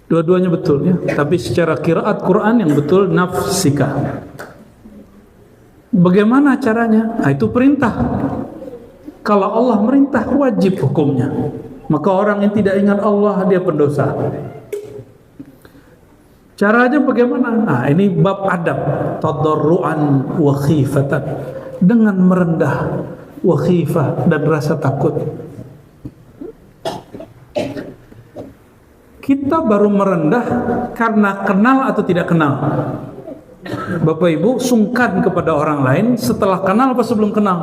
Dua-duanya betul, ya. Tapi secara qiraat Quran yang betul nafsika. Bagaimana caranya? Nah, itu perintah. Kalau Allah merintah, wajib hukumnya. Maka orang yang tidak ingat Allah, dia pendosa. Caranya bagaimana? Nah, ini bab adab, tadarruan wa khifatan, dengan merendah, wa khifah, dan rasa takut. kita baru merendah karena kenal atau tidak kenal. Bapak Ibu, sungkan kepada orang lain setelah kenal apa sebelum kenal?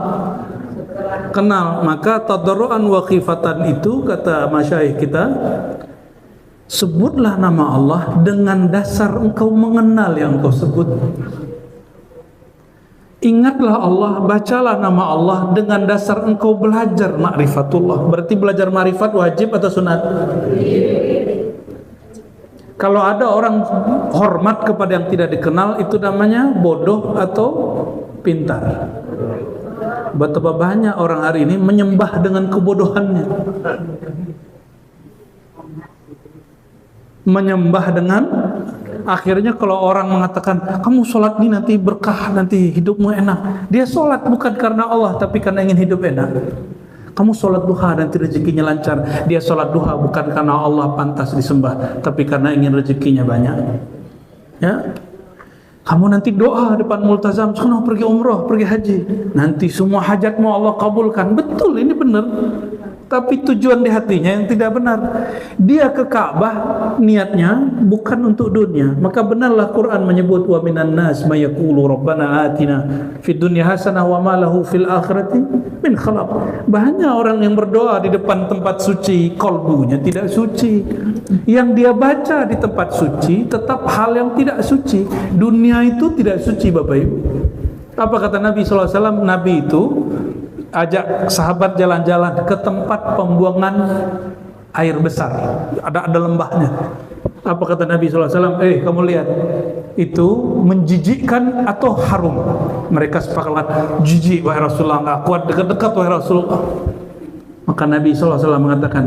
Kenal. Maka tadarruan wa khifatan itu, kata masyayikh kita, sebutlah nama Allah dengan dasar engkau mengenal yang engkau sebut. Ingatlah Allah, bacalah nama Allah dengan dasar engkau belajar ma'rifatullah. Berarti belajar ma'rifat wajib atau sunat? Kalau ada orang hormat kepada yang tidak dikenal, itu namanya bodoh atau pintar. Betapa banyak orang hari ini menyembah dengan kebodohannya, menyembah dengan, akhirnya kalau orang mengatakan kamu sholat ini nanti berkah, nanti hidupmu enak, dia sholat bukan karena Allah tapi karena ingin hidup enak. Kamu sholat duha nanti rezekinya lancar, dia sholat duha bukan karena Allah pantas disembah tapi karena ingin rezekinya banyak. Ya, kamu nanti doa depan multazam, sono pergi umroh, pergi haji, nanti semua hajatmu Allah kabulkan. Betul, ini benar. Tapi tujuan di hatinya yang tidak benar. Dia ke Ka'bah niatnya bukan untuk dunia. Maka benarlah Quran menyebut wa minan nas may yaqulu rabbana atina fid dunya hasanah wa ma lahu fil akhirati min khalaq. Banyak orang yang berdoa di depan tempat suci, kalbunya tidak suci. Yang dia baca di tempat suci tetap hal yang tidak suci. Dunia itu tidak suci, Bapak Ibu. Apa kata Nabi SAW? Nabi itu ajak sahabat jalan-jalan ke tempat pembuangan air besar, ada lembahnya. Apa kata Nabi SAW? Kamu lihat, itu menjijikkan atau harum? Mereka sepakat, jijik wahai Rasulullah, nggak kuat dekat-dekat wahai Rasulullah. Maka Nabi SAW mengatakan,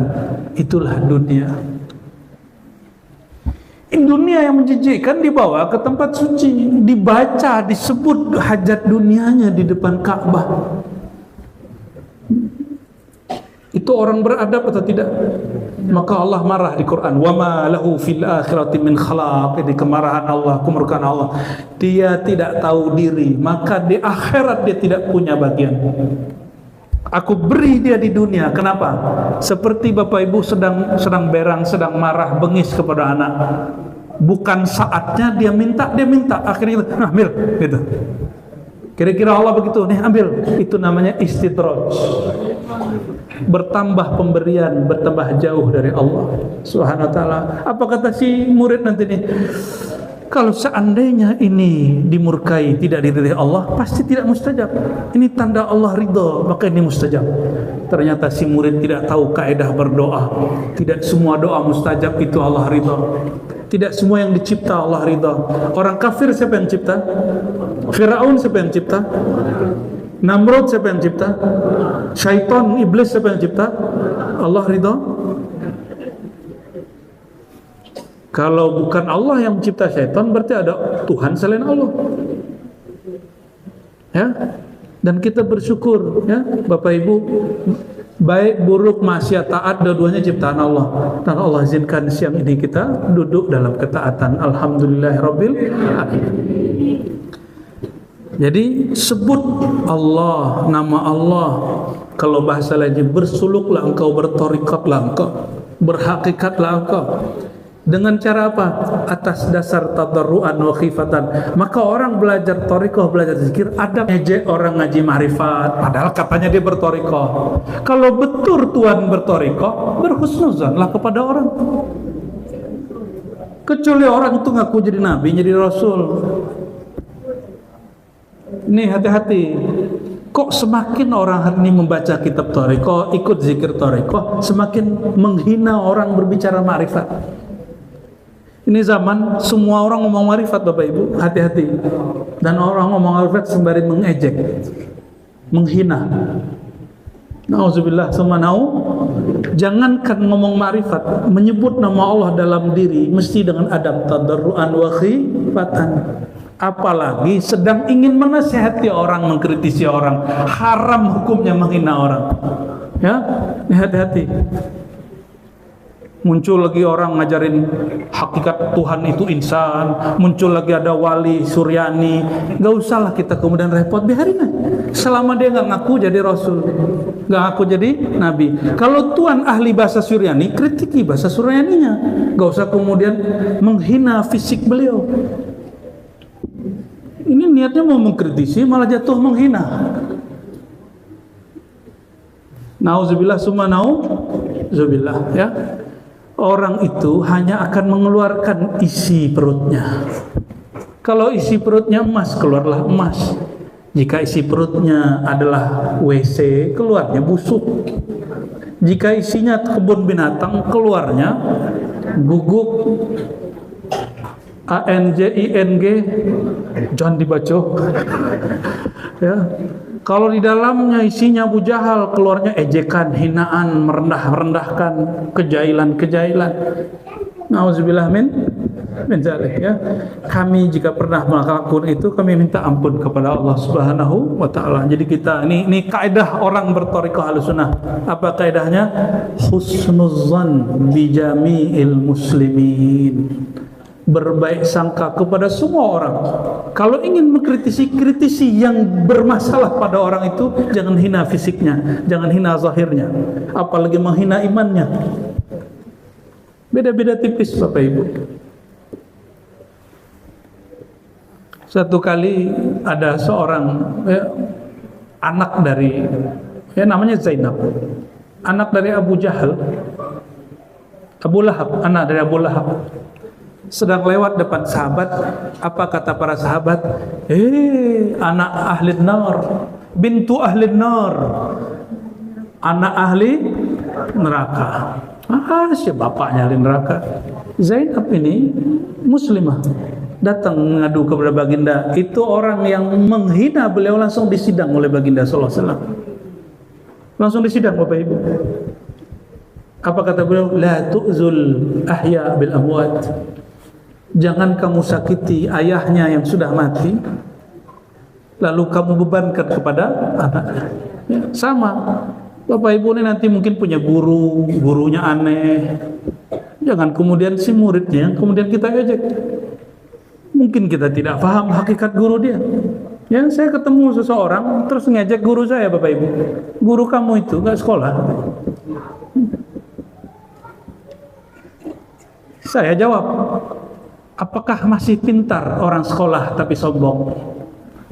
itulah dunia. Dunia yang menjijikkan dibawa ke tempat suci, dibaca, disebut hajat dunianya di depan Ka'bah. Itu orang beradab atau tidak? Maka Allah marah di Quran, wa ma lahu fil akhirati min khalaq. Ini kemarahan Allah, kemurkaan Allah. Dia tidak tahu diri, maka di akhirat dia tidak punya bagian. Aku beri dia di dunia. Kenapa? Seperti Bapak Ibu sedang berang, sedang marah, bengis kepada anak. Bukan saatnya dia minta, akhirnya ambil gitu. Kira-kira Allah begitu, nih ambil. Itu namanya istidraj. Bertambah pemberian, bertambah jauh dari Allah Subhanahu wa ta'ala. Apa kata si murid nanti nih? Kalau seandainya ini dimurkai, tidak diridhai Allah, pasti tidak mustajab. Ini tanda Allah ridha, maka ini mustajab. Ternyata si murid tidak tahu kaidah berdoa. Tidak semua doa mustajab itu Allah ridha. Tidak semua yang dicipta Allah ridha. Orang kafir siapa yang cipta? Firaun siapa yang cipta? Namrud siapa yang cipta? Syaitan, iblis siapa yang cipta? Allah ridha. Kalau bukan Allah yang mencipta syaitan, berarti ada Tuhan selain Allah. Ya, dan kita bersyukur, ya, Bapak Ibu, baik buruk maksiat taat dua-duanya ciptaan Allah. Dan Allah izinkan siang ini kita duduk dalam ketaatan. Alhamdulillahirabbil alamin. Jadi sebut Allah, nama Allah. Kalau bahasa lainnya, bersuluklah engkau, bertorikatlah engkau, berhakikatlah engkau. Dengan cara apa? Atas dasar tadarruan wa khifatan. Maka orang belajar torikoh, belajar zikir, ada ngejek orang ngaji ma'rifat, padahal katanya dia bertorikoh. Kalau betul Tuhan bertorikoh, berhusnuzanlah kepada orang. Kecuali orang itu ngaku jadi nabi, jadi rasul. Ini hati-hati. Kok semakin orang hari ini membaca kitab torikoh, ikut zikir torikoh, semakin menghina orang berbicara ma'rifat. Ini zaman semua orang ngomong ma'rifat, Bapak Ibu, hati-hati. Dan orang ngomong ma'rifat sembari mengejek, menghina. Nauzubillah summa nau. Jangankan ngomong ma'rifat, menyebut nama Allah dalam diri mesti dengan adab, tadarruan wa khifatan. Apalagi sedang ingin menasihati orang, mengkritisi orang, haram hukumnya menghina orang. Ya, hati-hati. Muncul lagi orang ngajarin hakikat Tuhan itu insan, muncul lagi ada wali Suryani. Gak usahlah kita kemudian repot, biarin aja. Selama dia gak ngaku jadi Rasul, gak ngaku jadi Nabi. Kalau Tuhan ahli bahasa Suryani, kritiki bahasa Suryaninya. Gak usah kemudian menghina fisik beliau. Ini niatnya mau mengkritisi, malah jatuh menghina. Nauzubillah summa nauzubillah, ya. Orang itu hanya akan mengeluarkan isi perutnya. Kalau isi perutnya emas, keluarlah emas. Jika isi perutnya adalah WC, keluarnya busuk. Jika isinya kebun binatang, keluarnya guguk. ANJING, jangan dibaca. Ya. Kalau di dalamnya isinya Abu Jahal, keluarnya ejekan, hinaan, merendah-rendahkan, kejailan-kejailan. Nauzubillah min zalik, ya. Kami jika pernah melakukan itu, kami minta ampun kepada Allah Subhanahu wa taala. Jadi kita ini kaidah orang berthariqah Ahlussunnah. Apa kaidahnya? Husnuzan bi jami'il muslimin. Berbaik sangka kepada semua orang. Kalau ingin mengkritisi yang bermasalah pada orang itu, jangan hina fisiknya, jangan hina zahirnya, apalagi menghina imannya. Beda-beda tipis Bapak Ibu. Satu kali ada seorang anak dari namanya Zainab, anak dari Abu Jahal, Abu Lahab, anak dari Abu Lahab. Sedang lewat depan sahabat, apa kata para sahabat? Anak ahli nar, bintu ahli nar, anak ahli neraka. Si bapaknya ahli neraka. Zainab ini muslimah, datang mengadu kepada baginda. Itu orang yang menghina beliau langsung disidang oleh baginda sallallahu alaihi wasallam. Langsung disidang Bapak Ibu. Apa kata beliau? La tu'zul ahya bil amwat. Jangan kamu sakiti ayahnya yang sudah mati, lalu kamu bebankan kepada anaknya. Ya, sama. Bapak Ibu ini nanti mungkin punya gurunya aneh. Jangan kemudian si muridnya kemudian kita ejek. Mungkin kita tidak paham hakikat guru dia. Ya, saya ketemu seseorang terus ngejek guru saya, Bapak Ibu. Guru kamu itu gak sekolah. Saya jawab, apakah masih pintar orang sekolah tapi sombong?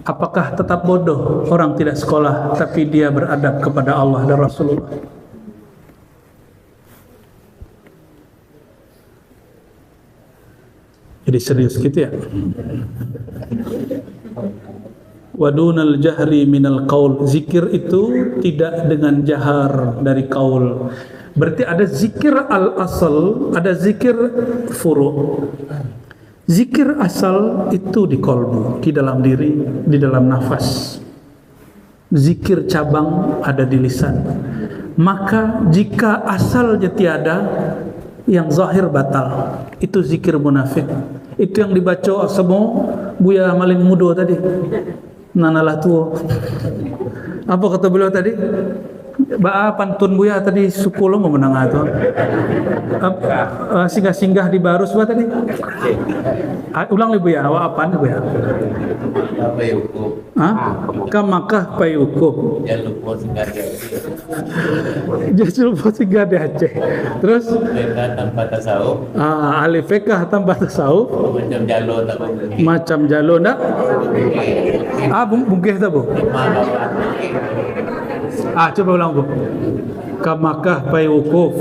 Apakah tetap bodoh orang tidak sekolah tapi dia beradab kepada Allah dan Rasulullah? Jadi serius gitu ya. Wadunal jahri minal qaul. Zikir itu tidak dengan jahar dari qaul. Berarti ada zikir al-asal, ada zikir furu'. Zikir asal itu di kolbu, di dalam diri, di dalam nafas. Zikir cabang ada di lisan. Maka jika asalnya tiada, yang zahir batal. Itu zikir munafik. Itu yang dibaca semua Buya Malin Mudo tadi. Nanalah tuo. Apa kata beliau tadi? Pantun Buya tadi 10 memenang atau singgah-singgah di Barus Buya tadi. Ulang lagi Buya, awak apaan Buya? Kamakah payukup. Jangan lupa singgah di Aceh. Terus tanpa tasawuf. Ahli fikah tanpa tasawuf. Macam jalo ndak? Bungkeh tak Bu? Coba ulang Bu. Kamakah payukuf.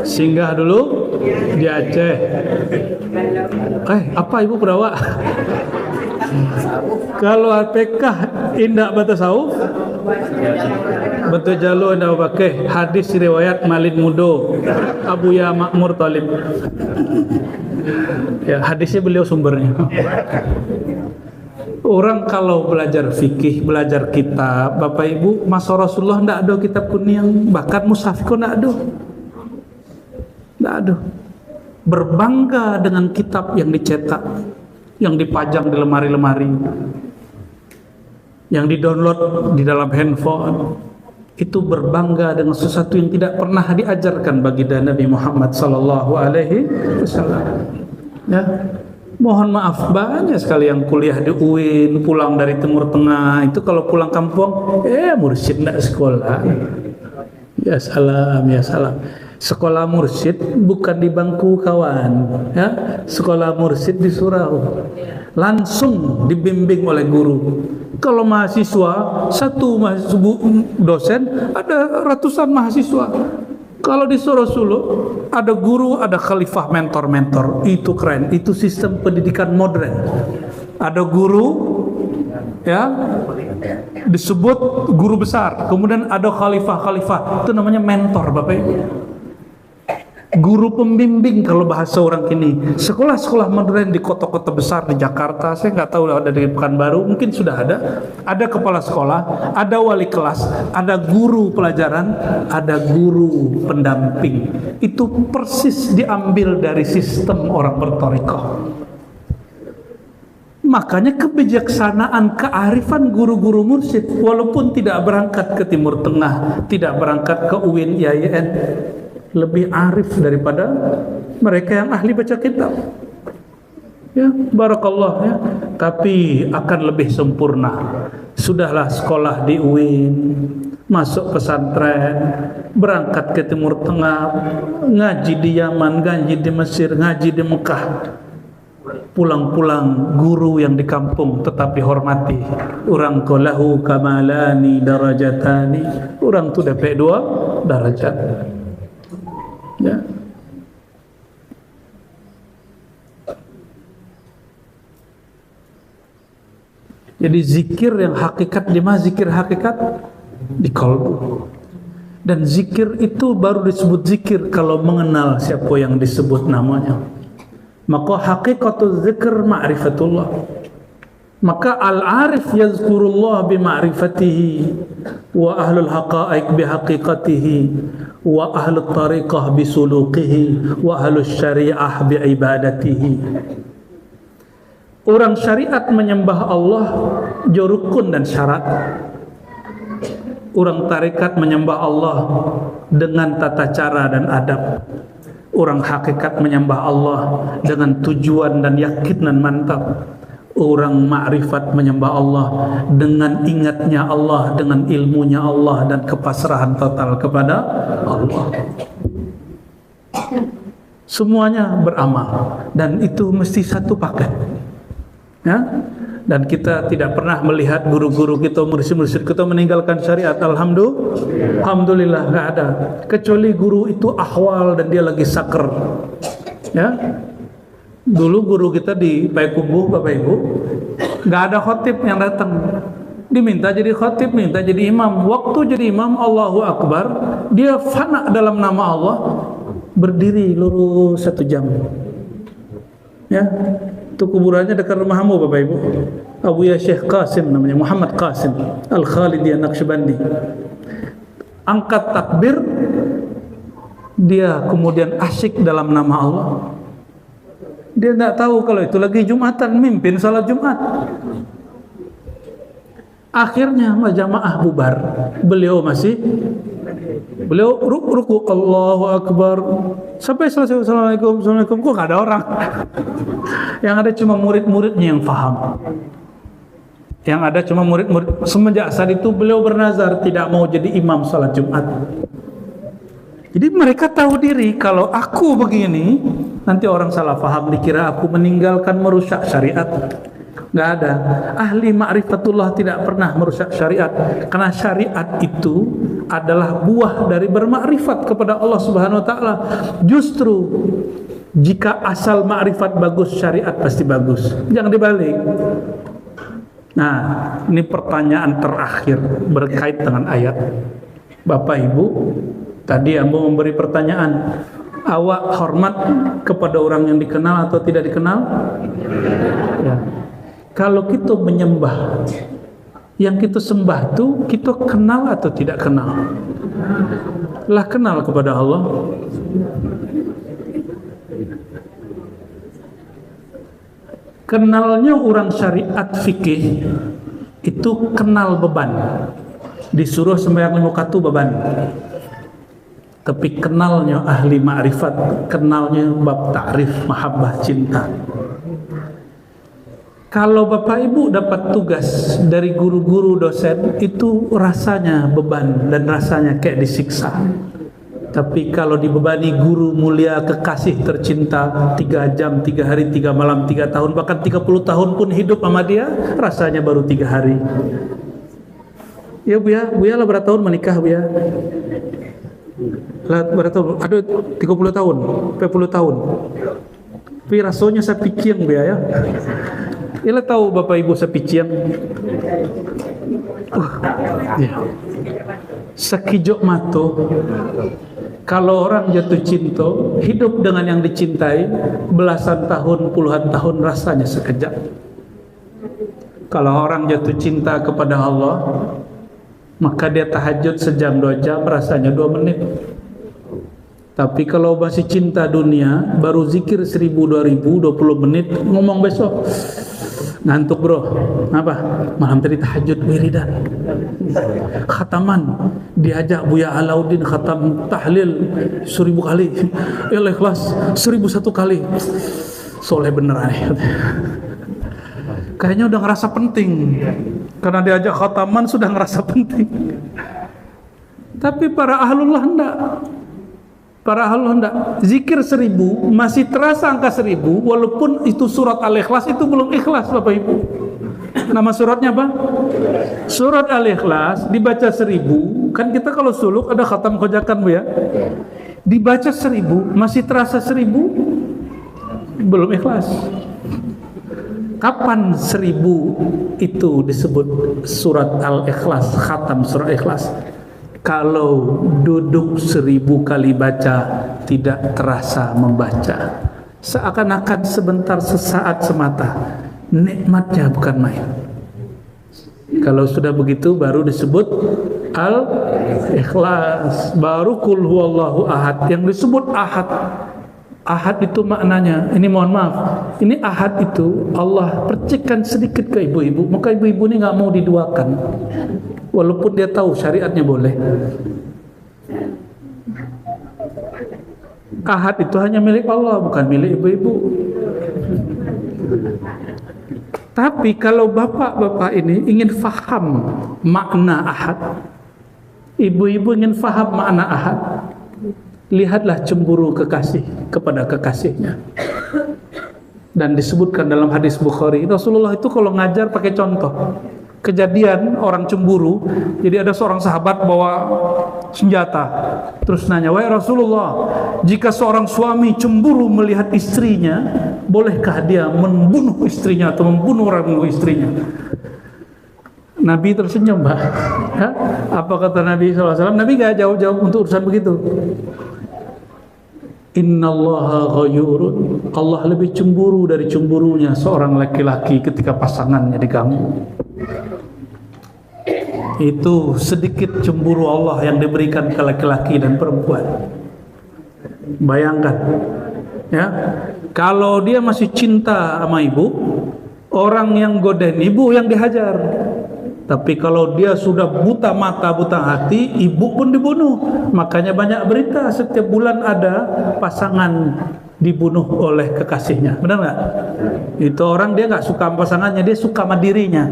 Singgah dulu di Aceh. Apa Ibu Perawak? Kalau PK indak batasawuf, betul jalur indak pakai hadis riwayat Malin Mudo Abu Ya Makmur Talib. Ya, hadisnya beliau sumbernya. Orang kalau belajar fikih, belajar kitab, Bapak Ibu, masa Rasulullah ndak ada kitab kuning, bahkan mushaf kok ndak ada. Ndak ada. Berbangga dengan kitab yang dicetak, yang dipajang di lemari-lemari, yang di-download di dalam handphone, itu berbangga dengan sesuatu yang tidak pernah diajarkan baginda Nabi Muhammad sallallahu alaihi wasallam. Ya. Mohon maaf, banyak sekali yang kuliah di UIN, pulang dari Timur Tengah, itu kalau pulang kampung, mursyid enggak sekolah. Ya salam, ya salam. Sekolah mursyid bukan di bangku kawan, ya. Sekolah mursyid di surau. Langsung dibimbing oleh guru. Kalau mahasiswa, satu dosen, ada ratusan mahasiswa. Kalau di Solo, ada guru, ada khalifah, mentor-mentor. Itu keren, itu sistem pendidikan modern. Ada guru, ya, disebut guru besar. Kemudian ada khalifah, itu namanya mentor, Bapak Ibu. Guru pembimbing kalau bahasa orang kini. Sekolah-sekolah modern di kota-kota besar di Jakarta, saya nggak tahu ada di Pekanbaru, mungkin sudah ada. Ada kepala sekolah, ada wali kelas, ada guru pelajaran, ada guru pendamping. Itu persis diambil dari sistem orang berthariqah. Makanya kebijaksanaan, kearifan guru-guru mursyid, walaupun tidak berangkat ke Timur Tengah, tidak berangkat ke UIN, IAIN, lebih arif daripada mereka yang ahli baca kitab. Ya, barakallah ya. Tapi akan lebih sempurna. Sudahlah sekolah di UIN, masuk pesantren, berangkat ke Timur Tengah, ngaji di Yaman, ngaji di Mesir, ngaji di Mekah. Pulang-pulang guru yang di kampung tetap dihormati. Orang kolahu kamalani darajatani. Orang tu dapat 2 darajat. Ya. Jadi zikir yang hakikat di mana? Zikir hakikat di kalbu. Dan zikir itu baru disebut zikir kalau mengenal siapa yang disebut namanya. Maka hakikatul zikr ma'rifatullah. Maka al-arif yazkurullah bima'rifatihi, wa ahlul haqa'iq bihaqiqatihi, wa ahlul tariqah bisuluqihi, wa ahlul syariah biibadatihi. Orang syariat menyembah Allah rukun dan syarat. Orang tarikat menyembah Allah dengan tata cara dan adab. Orang hakikat menyembah Allah dengan tujuan dan yakin dan mantap. Orang ma'rifat menyembah Allah dengan ingatnya Allah, dengan ilmunya Allah dan kepasrahan total kepada Allah. Semuanya beramal dan itu mesti satu paket. Ya? Dan kita tidak pernah melihat guru-guru kita, mursyid-mursyid kita meninggalkan syariat. Alhamdulillah nggak ada. Kecuali guru itu ahwal dan dia lagi saker. Ya. Dulu guru kita di Payakumbuh, Bapak Ibu, nggak ada khotib yang datang. Diminta jadi khotib, minta jadi imam. Waktu jadi imam, Allahu Akbar, dia fana dalam nama Allah, berdiri lurus 1 jam. Ya, itu kuburannya dekat rumahmu, Bapak Ibu. Abuya Syekh Qasim namanya, Muhammad Qasim Al-Khalidi An-Naqsyabandi. Angkat takbir, dia kemudian asyik dalam nama Allah. Dia tidak tahu kalau itu lagi Jumatan, mimpin salat Jumat. Akhirnya jamaah bubar. Beliau ruku Allahu Akbar sampai selesai. Assalamualaikum. Kok nggak ada orang? Yang ada cuma murid-muridnya yang paham. Yang ada cuma murid-murid. Semenjak saat itu beliau bernazar tidak mau jadi imam salat Jumat. Jadi mereka tahu diri kalau aku begini, nanti orang salah paham, dikira aku meninggalkan merusak syariat. Nggak ada. Ahli ma'rifatullah tidak pernah merusak syariat, karena syariat itu adalah buah dari bermakrifat kepada Allah Subhanahu wa taala. Justru jika asal makrifat bagus, syariat pasti bagus. Jangan dibalik. Nah, ini pertanyaan terakhir berkait dengan ayat. Bapak Ibu, tadi Ambo memberi pertanyaan, awak hormat kepada orang yang dikenal atau tidak dikenal? Ya. Kalau kita menyembah, yang kita sembah itu kita kenal atau tidak kenal? Lah kenal kepada Allah. Kenalnya orang syariat fikih itu kenal beban. disuruh sembahyang 5 waktu beban. Tapi kenalnya ahli ma'rifat, kenalnya bab ta'rif mahabbah cinta. Kalau Bapak Ibu dapat tugas dari guru-guru dosen, itu rasanya beban dan rasanya kayak disiksa. Tapi kalau dibebani guru mulia kekasih tercinta 3 jam, 3 hari, 3 malam, 3 tahun, bahkan 30 tahun pun hidup sama dia, rasanya baru 3 hari. Ya Buya lah berapa tahun menikah Buya? Lah berapa tahun? Aduh 30 tahun, 40 tahun. Tapi rasanya saya pikir Buya ya. Ila tahu Bapak Ibu sepician. Ya. Sekijok mato. Kalau orang jatuh cinta, hidup dengan yang dicintai belasan tahun, puluhan tahun, rasanya sekejap. Kalau orang jatuh cinta kepada Allah, maka dia tahajud sejam 2 jam, rasanya 2 menit. Tapi kalau masih cinta dunia, baru zikir 1000, 2000, 20 menit, ngomong besok. Ngantuk bro, apa? Malam tadi tahajud wiridan, khataman, diajak Buya Alauddin khatam tahlil 1000 kali, Ikhlas 1001 kali, soleh beneran. Kayaknya udah ngerasa penting, karena diajak khataman sudah ngerasa penting. Tapi para ahlullah enggak. Para ahlullah hendak zikir 1000 masih terasa angka 1000 walaupun itu surat Al-Ikhlas itu belum ikhlas Bapak Ibu. Nama suratnya apa? Surat Al-Ikhlas dibaca 1000. Kan kita kalau suluk ada khatam khojakan Bu ya. Dibaca 1000 masih terasa 1000 belum ikhlas. Kapan 1000 itu disebut surat Al-Ikhlas, khatam surat Ikhlas? Kalau duduk 1000 kali baca tidak terasa membaca, seakan-akan sebentar sesaat semata, nikmatnya bukan main. Kalau sudah begitu baru disebut Al-Ikhlas, baru Qul huwallahu ahad. Yang disebut ahad, ahad itu maknanya, ini mohon maaf, ini ahad itu Allah percikkan sedikit ke ibu-ibu, maka ibu-ibu ini nggak mau diduakan. Walaupun dia tahu syariatnya boleh. Ahad itu hanya milik Allah, bukan milik ibu-ibu. Tapi kalau bapak-bapak ini ingin faham makna ahad, ibu-ibu ingin faham makna ahad, lihatlah cemburu kekasih kepada kekasihnya. Dan disebutkan dalam hadis Bukhari, Rasulullah itu kalau ngajar pakai contoh. Kejadian orang cemburu, jadi ada seorang sahabat bawa senjata, terus nanya, wahai Rasulullah, jika seorang suami cemburu melihat istrinya, bolehkah dia membunuh istrinya atau membunuh orang istrinya? Nabi tersenyum, Mbak. Ya? Apa kata Nabi SAW? Nabi gak jawab-jawab untuk urusan begitu. Innallaha ghayurun. Allah lebih cemburu dari cemburunya seorang laki-laki ketika pasangannya diganggu. Itu sedikit cemburu Allah yang diberikan ke laki-laki dan perempuan. Bayangkan, ya, kalau dia masih cinta sama ibu, orang yang godain ibu yang dihajar. Tapi kalau dia sudah buta mata, buta hati, ibu pun dibunuh. Makanya banyak berita setiap bulan ada pasangan dibunuh oleh kekasihnya. Benar nggak? Itu orang dia nggak suka sama pasangannya, dia suka sama dirinya.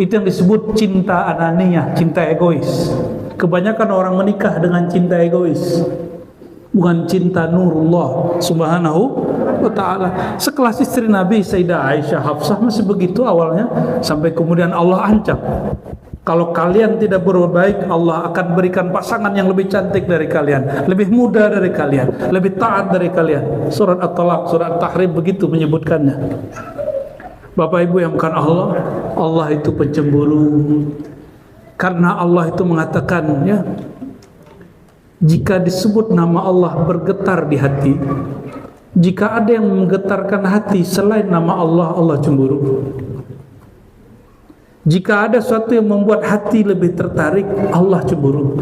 Itu yang disebut cinta ananiyah, cinta egois. Kebanyakan orang menikah dengan cinta egois, bukan cinta nurullah subhanahu wa ta'ala. Sekelas istri Nabi Sayyidah Aisyah Hafsah masih begitu awalnya, sampai kemudian Allah ancam, kalau kalian tidak berbuat baik, Allah akan berikan pasangan yang lebih cantik dari kalian, lebih muda dari kalian, lebih taat dari kalian. Surat At-Talaq, surat At-Tahrim begitu menyebutkannya. Bapak Ibu yang bukan Allah, Allah itu pencemburu. Karena Allah itu mengatakan, ya, jika disebut nama Allah bergetar di hati, jika ada yang menggetarkan hati selain nama Allah, Allah cemburu. Jika ada sesuatu yang membuat hati lebih tertarik, Allah cemburu.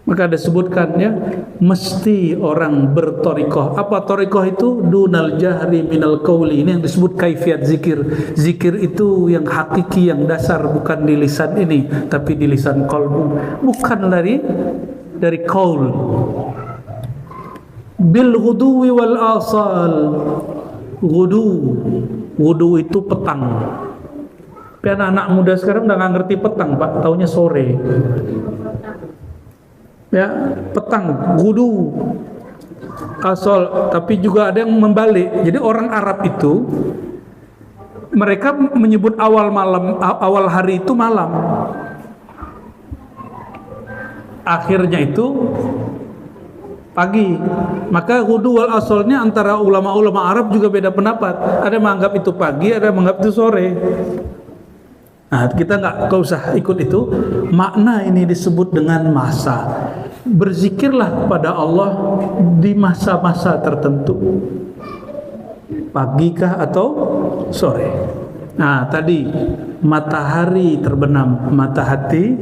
Maka disebutkan ya, mesti orang bertorikoh. Apa torikoh itu? Dunal jahri minal qauli. Ini yang disebut kaifiat zikir. Zikir itu yang hakiki, yang dasar, bukan di lisan ini, tapi di lisan qalbu. Bukan dari qaul. Bil ghuduwi wal asal. Ghudu itu petang. Tapi anak-anak muda sekarang udah nggak ngerti petang, Pak. Taunya sore. Ya, petang, gudu, asal. Tapi juga ada yang membalik. Jadi orang Arab itu mereka menyebut awal hari itu malam. Akhirnya itu pagi. Maka gudu wal asalnya antara ulama-ulama Arab juga beda pendapat. Ada yang menganggap itu pagi, ada yang menganggap itu sore. Nah, kita nggak usah ikut itu. Makna ini disebut dengan masa. Berzikirlah pada Allah di masa-masa tertentu. Pagikah atau sore? Nah, tadi matahari terbenam, mata hati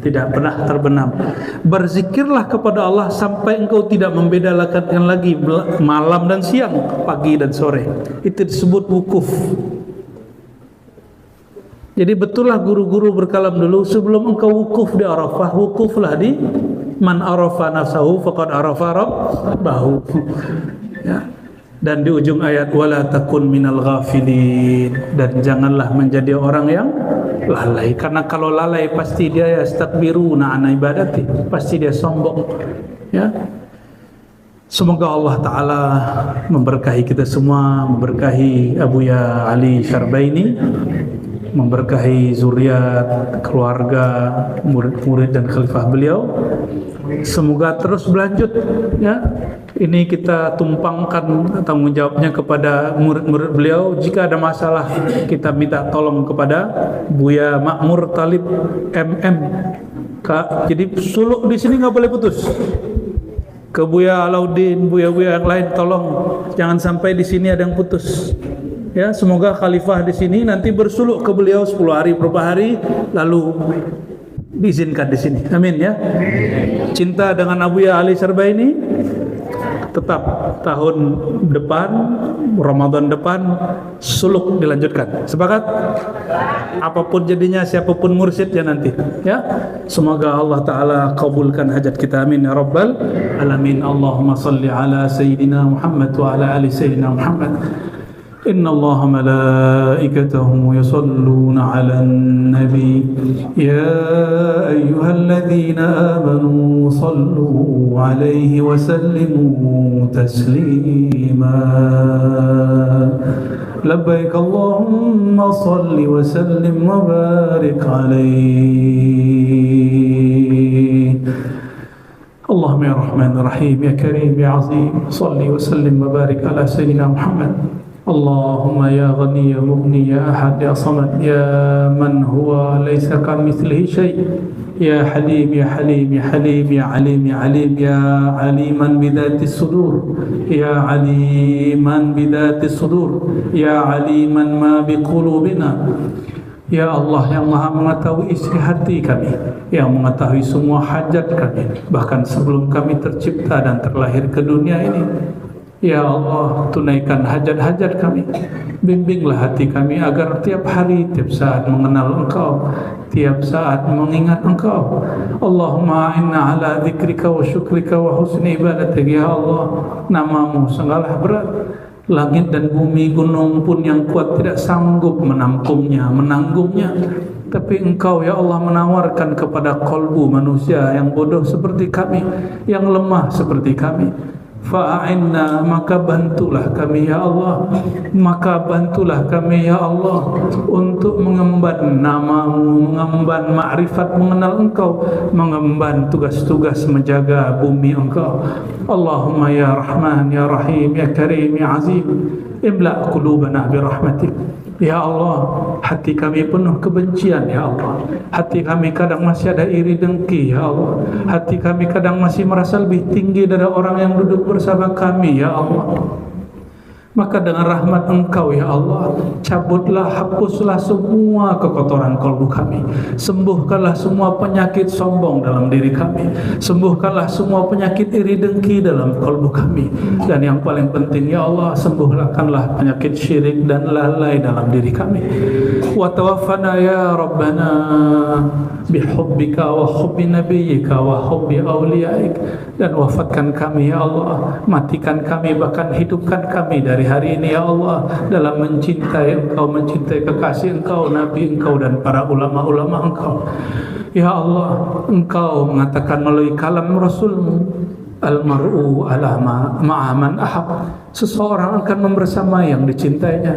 tidak pernah terbenam. Berzikirlah kepada Allah sampai engkau tidak membedakan lagi malam dan siang, pagi dan sore. Itu disebut wukuf. Jadi betullah guru-guru berkalam dulu, sebelum engkau wukuf di Arafah, wukuflah di man arafa nafsahu faqad arafa rabbahu. Ya. Dan di ujung ayat wala takun minal ghafilin, dan janganlah menjadi orang yang lalai, karena kalau lalai pasti dia yastakbiruna an ibadati, pasti dia sombong. Ya. Semoga Allah Ta'ala memberkahi kita semua, memberkahi Abuya Ali Syarbaini, memberkahi zuriat, keluarga, murid-murid dan khalifah beliau. Semoga terus berlanjut ya. Ini kita tumpangkan tanggung jawabnya kepada murid-murid beliau. Jika ada masalah kita minta tolong kepada Buya Makmur Talib MM. Jadi suluk di sini nggak boleh putus. Ke Buya Alauddin, Buya-buya yang lain tolong jangan sampai di sini ada yang putus. Ya, semoga khalifah di sini nanti bersuluk ke beliau 10 hari berapa hari lalu diizinkan di sini. Amin ya. Cinta dengan Abuya Ali Syarbaini tetap tahun depan, Ramadan depan suluk dilanjutkan. Sepakat? Apapun jadinya, siapapun mursyidnya nanti ya. Semoga Allah Ta'ala kabulkan hajat kita, amin ya rabbal alamin. Allahumma salli ala Sayyidina Muhammad wa ala ali Sayyidina Muhammad. إن الله ملائكته يصلون على النبي يا أيها الذين آمنوا صلوا عليه وسلموا تسليما لبيك اللهم صل وسلم وبارك عليه اللهم يا رحمن الرحيم يا كريم يا عظيم صل وسلم وبارك على سيدنا محمد اللهم يا غني يا مغني يا أحد يا صمد يا من هو ليس كمثله شيء يا حليم يا حليم يا حليم يا عليم يا عليم يا عليما بذات الصدور يا عليما بذات الصدور يا عليما ما بقلوبنا. Ya Allah yang maha mengetahui isi hati kami, yang mengetahui semua hajat kami, bahkan sebelum kami tercipta dan terlahir ke dunia ini. Ya Allah, tunaikan hajat-hajat kami. Bimbinglah hati kami agar tiap hari, tiap saat mengenal Engkau, tiap saat mengingat Engkau. Allahumma inna ala dzikrika wa syukrika wa husni ibadatik. Ya Allah, namamu sangatlah berat. Langit dan bumi, gunung pun yang kuat tidak sanggup menampungnya, menanggungnya. Tapi Engkau ya Allah menawarkan kepada kolbu manusia yang bodoh seperti kami, yang lemah seperti kami. Fa'inna, maka bantulah kami ya Allah, maka bantulah kami ya Allah untuk mengemban namamu, mengemban ma'rifat mengenal Engkau, mengemban tugas-tugas menjaga bumi Engkau. Allahumma ya Rahman ya Rahim ya Karim ya Azim, imla' qulubana birahmatik. Ya Allah, hati kami penuh kebencian ya Allah. Hati kami kadang masih ada iri dengki ya Allah. Hati kami kadang masih merasa lebih tinggi dari orang yang duduk bersama kami ya Allah. Maka dengan rahmat Engkau ya Allah, cabutlah, hapuslah semua kekotoran kalbu kami. Sembuhkanlah semua penyakit sombong dalam diri kami. Sembuhkanlah semua penyakit iri dengki dalam kalbu kami. Dan yang paling penting ya Allah, sembuhkanlah penyakit syirik dan lalai dalam diri kami. Wa tawaffana ya Rabbana bihubbika wa hubbi nabiyyika wa hubbi awliyaik. Dan wafatkan kami ya Allah, matikan kami, bahkan hidupkan kami dari hari ini ya Allah dalam mencintai Engkau, mencintai kekasih Engkau, Nabi Engkau dan para ulama-ulama Engkau. Ya Allah, Engkau mengatakan melalui kalam Rasul-Mu, al-mar'u ala ma'aman ahab, seseorang akan membersamai yang dicintainya.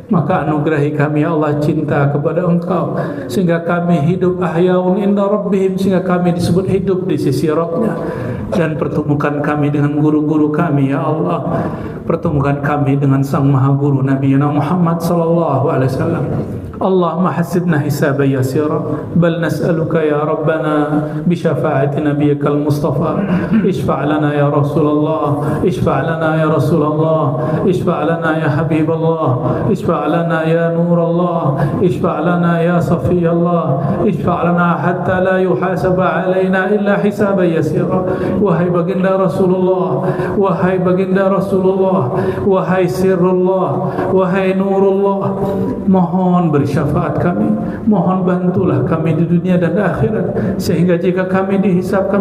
Maka anugerahi kami ya Allah cinta kepada Engkau, sehingga kami hidup ahyaun inda rabbihim, sehingga kami disebut hidup di sisi Rabb-Nya. Dan pertemukan kami dengan guru-guru kami ya Allah, pertemukan kami dengan sang maha guru Nabi Muhammad sallallahu alaihi wasallam. Allahumma hasibna hisaban yasira, bal nas'aluka ya Rabbana bi syafaati nabiyyikal Mustafa, ishfa' lana ya Rasulullah, ishfa' lana ya Rasulullah, ishfa' lana ya Habiballah, ishfa' lana ya Nurullah, ishfa' lana ya Safiyallah, ishfa' lana hatta la yuhasaba alaina illa hisaban yasira. Wahai baginda Rasulullah, wahai baginda Rasulullah, wahai sirrullah, wahai nurullah, mohon beri syafaat kami, mohon bantulah kami di dunia dan akhirat, sehingga jika kami dihisab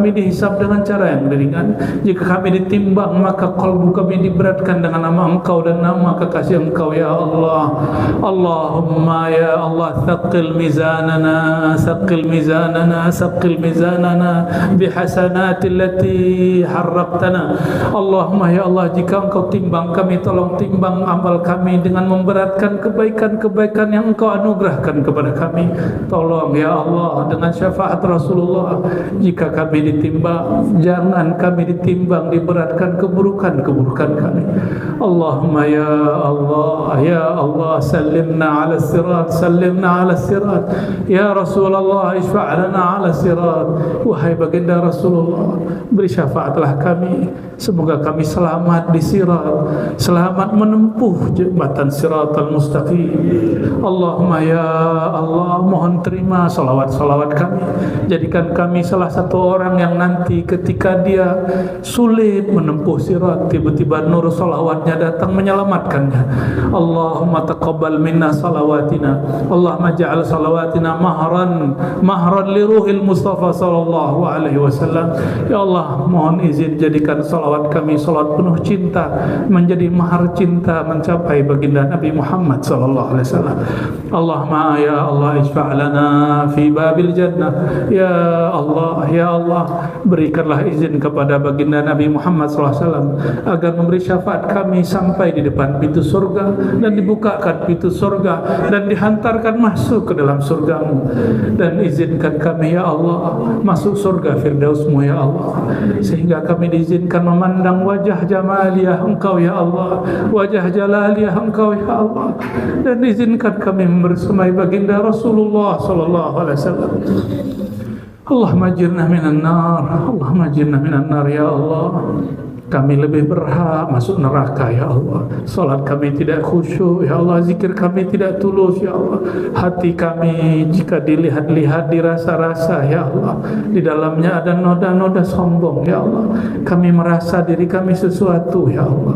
dengan cara yang ringan. Jika kami ditimbang, maka kalbu kami diberatkan dengan nama Engkau dan nama kekasih Engkau ya Allah. Allahumma ya Allah, thaqil mizanana, thaqil mizanana, thaqil mizanana bihasanati allati harraqtana. Allahumma ya Allah, jika Engkau timbang kami, tolong timbang amal kami dengan memberatkan kebaikan-kebaikan yang Engkau anugerahkan kepada kami. Tolong ya Allah dengan syafaat Rasulullah, jika kami ditimbang, jangan kami ditimbang diberatkan keburukan-keburukan kami. Allahumma ya Allah, sallimna ala sirat, sallimna ala sirat. Ya Rasulullah, ishfa' lana ala sirat. Wahai baginda Rasulullah, beri syafaatlah kami, semoga kami selamat di sirat, selamat menempuh jembatan siratal mustaqim. Allahumma ya Allah, mohon terima salawat-salawat kami, jadikan kami salah satu orang yang nanti ketika dia sulit menempuh sirat, tiba-tiba nur salawatnya datang menyelamatkannya. Allahumma taqabbal minna salawatina, Allahumma ja'al salawatina mahran li ruhil Mustafa sallallahu alaihi wasallam. Ya Allah, mohon izin jadikan salawat kami salawat penuh cinta, menjadi mahar cinta mencapai baginda Nabi Muhammad sallallahu alaihi wasallam. Allahumma ya Allah, ishfa' lana fi babil jannah. Ya Allah, berikanlah izin kepada baginda Nabi Muhammad SAW agar memberi syafaat kami sampai di depan pintu surga, dan dibukakan pintu surga dan dihantarkan masuk ke dalam surga-Mu. Dan izinkan kami ya Allah masuk surga Firdaus-Mu ya Allah, sehingga kami diizinkan memandang wajah jamaliyah Engkau ya Allah, wajah jalaliyah Engkau ya Allah, dan izinkan kami bersamai baginda Rasulullah sallallahu alaihi wasallam. Allahumma ajirna minan nar, Allahumma ajirna minan nar ya Allah. Kami lebih berhak masuk neraka ya Allah. Salat kami tidak khusyuk ya Allah, zikir kami tidak tulus ya Allah. Hati kami jika dilihat-lihat, dirasa-rasa ya Allah, di dalamnya ada noda-noda sombong ya Allah. Kami merasa diri kami sesuatu ya Allah.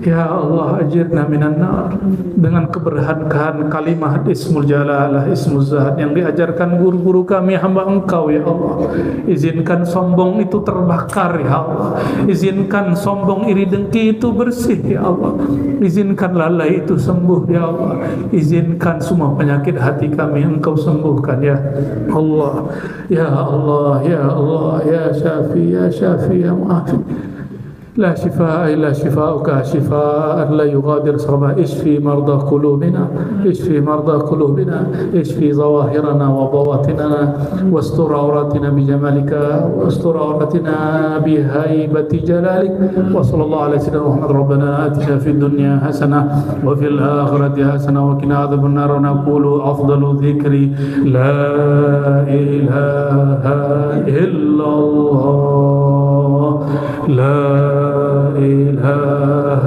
Ya Allah, ajirna minan nar. Dengan keberkahan kalimah Ismul Jalalah, Ismul Zat yang diajarkan guru-guru kami hamba Engkau ya Allah, izinkan sombong itu terbakar ya Allah. Izinkan sombong iri dengki itu bersih ya Allah. Izinkan lalai itu sembuh ya Allah. Izinkan semua penyakit hati kami Engkau sembuhkan ya Allah. Ya Allah, ya Allah, ya Syafi, ya Syafi, ya Mu'afi. لا شفاء إلا شفاؤك شفاء لا يغادر سقما. اشفي مرضى قلوبنا، اشفي مرضى قلوبنا، اشفي ظواهرنا وبواطننا، واستر عوراتنا بجمالك، واستر عوراتنا بهيبة جلالك. وصلى الله على سيدنا محمد. ربنا آتنا في الدنيا حسنة وفي الآخرة حسنة وقنا عذاب النار. ونقول أفضل ذكر لا إله إلا الله، لا إله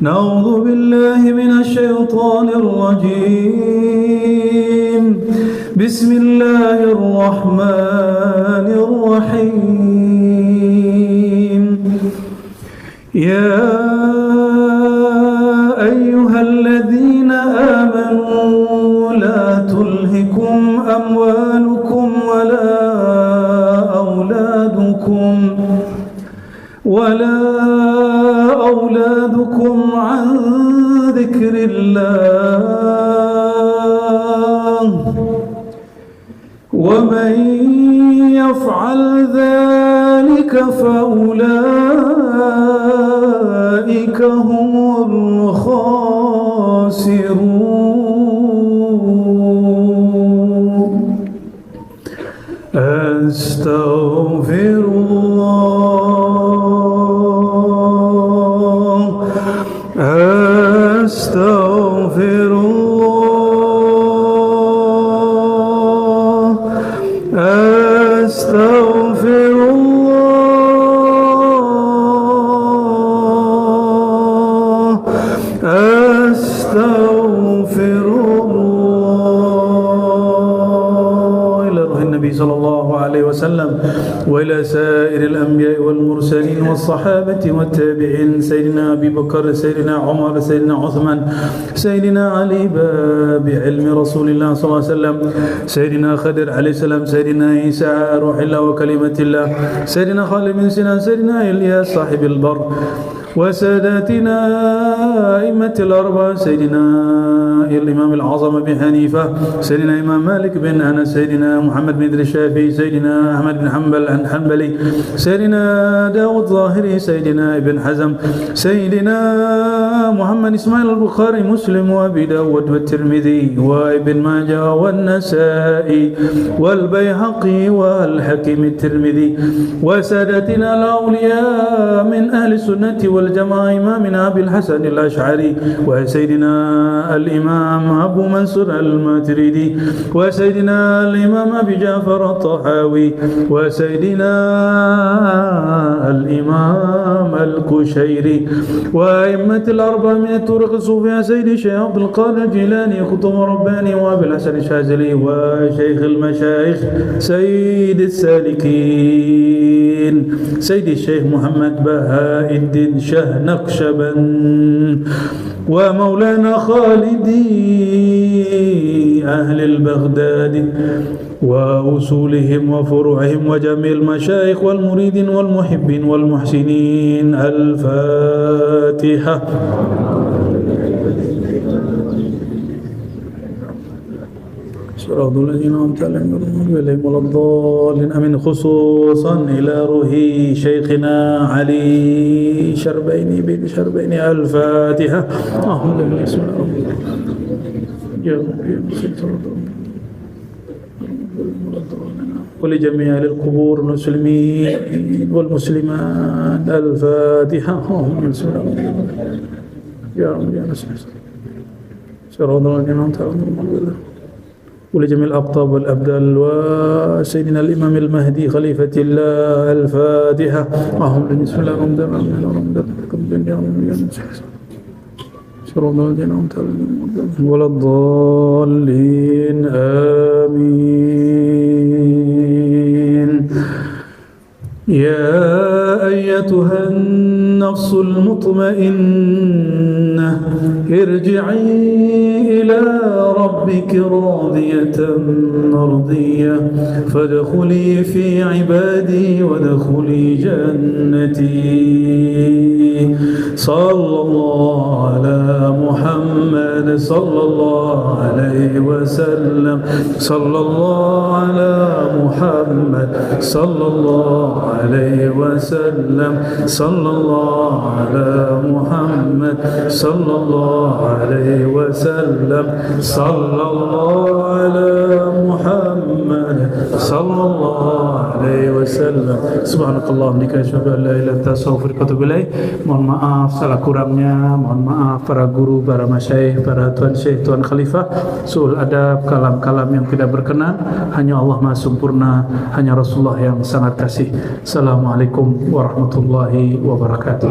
نعوذ بالله من الشيطان الرجيم بسم الله الرحمن الرحيم يا أيها الذين آمنوا لا تلهكم أموالكم ولا أولادكم عن ذكر الله ومن يفعل ذلك فأولئك هم الخاسرون أستغفر الله أستغفر الله أستغفر الله أستغفر الله إلى روح النبي صلى الله عليه وسلم وإلى سائر الأنبياء والمرسلين والصحابة والتابعين سيدنا أبي بكر سيدنا عمر سيدنا عثمان سيدنا علي باب علم رسول الله صلى الله عليه وسلم سيدنا خضر عليه السلام سيدنا عيسى روح الله وكلمة الله سيدنا خالد بن سنان سيدنا إلياس صاحب البر وساداتنا أئمة الأربعة سيدنا الإمام الأعظم أبي حنيفة سيدنا إمام مالك بن أنس سيدنا محمد بن الشافعي سيدنا أحمد بن حنبل الحنبلي سيدنا داود الظاهري سيدنا ابن حزم سيدنا محمد إسماعيل البخاري مسلم وأبي داود والترمذي وابن ماجه والنسائي والبيهقي والحكيم الترمذي وسادتنا الأولياء من أهل السنة والجماعة إمامنا أبي الحسن الأشعري وسيدنا الإمام أبو منصور الماتريدي وسيدنا الإمام أبي جعفر الطحاوي وسيدنا الإمام الكشيري وأئمة الأربعة من الطرق الصوفية سيدي الشيخ عبد القادر الجيلاني خطب رباني وأبي الحسن الشاذلي وشيخ المشايخ سيد السالكين سيدي الشيخ محمد بهاء الدين شاه نقشبند ومولانا خالدي أهل البغداد وأصولهم وفروعهم وجميع المشايخ والمريدين والمحبين والمحسنين الفاتحة صراط الذين أنعمت عليهم غير المغضوب عليهم ولا الضالين آمين خصوصا إلى روح شيخنا علي شربيني بن شربيني الفاتحة اللهم بسم الله يا رب يا مسلم ولجميع القبور المسلمين والمسلمات الفاتحة اللهم بسم الله يا رب يا مسلم صراط الذين أنعمت عليهم ولجميع الأقطاب والأبدال وسيدنا الإمام المهدي خليفة الله الفاتحة اللهم بسم الله الرحمن الرحيم صراط الذين أنعمت عليهم ولا الضالين آمين يا أيتها النفس المطمئنة ارجعي إلى ربك راضية مرضية فادخلي في عبادي وادخلي جنتي صلى الله على محمد صلى الله عليه وسلم صلى الله على محمد صلى الله عليه وسلم صلى الله على محمد صلى الله عليه وسلم صلى الله على محمد صلى الله عليه وسلم سبحانك اللهم وبحمدك أشهد أن لا إله إلا أنت أستغفرك وأتوب إليك. Mohon maaf salah kurangnya, mohon maaf para guru, para masyayikh, para tuan syekh, tuan khalifah, suul adab, kalam-kalam yang tidak berkenan. Hanya Allah Maha Sempurna, hanya Rasulullah yang sangat kasih. Assalamualaikum warahmatullahi wabarakatuh.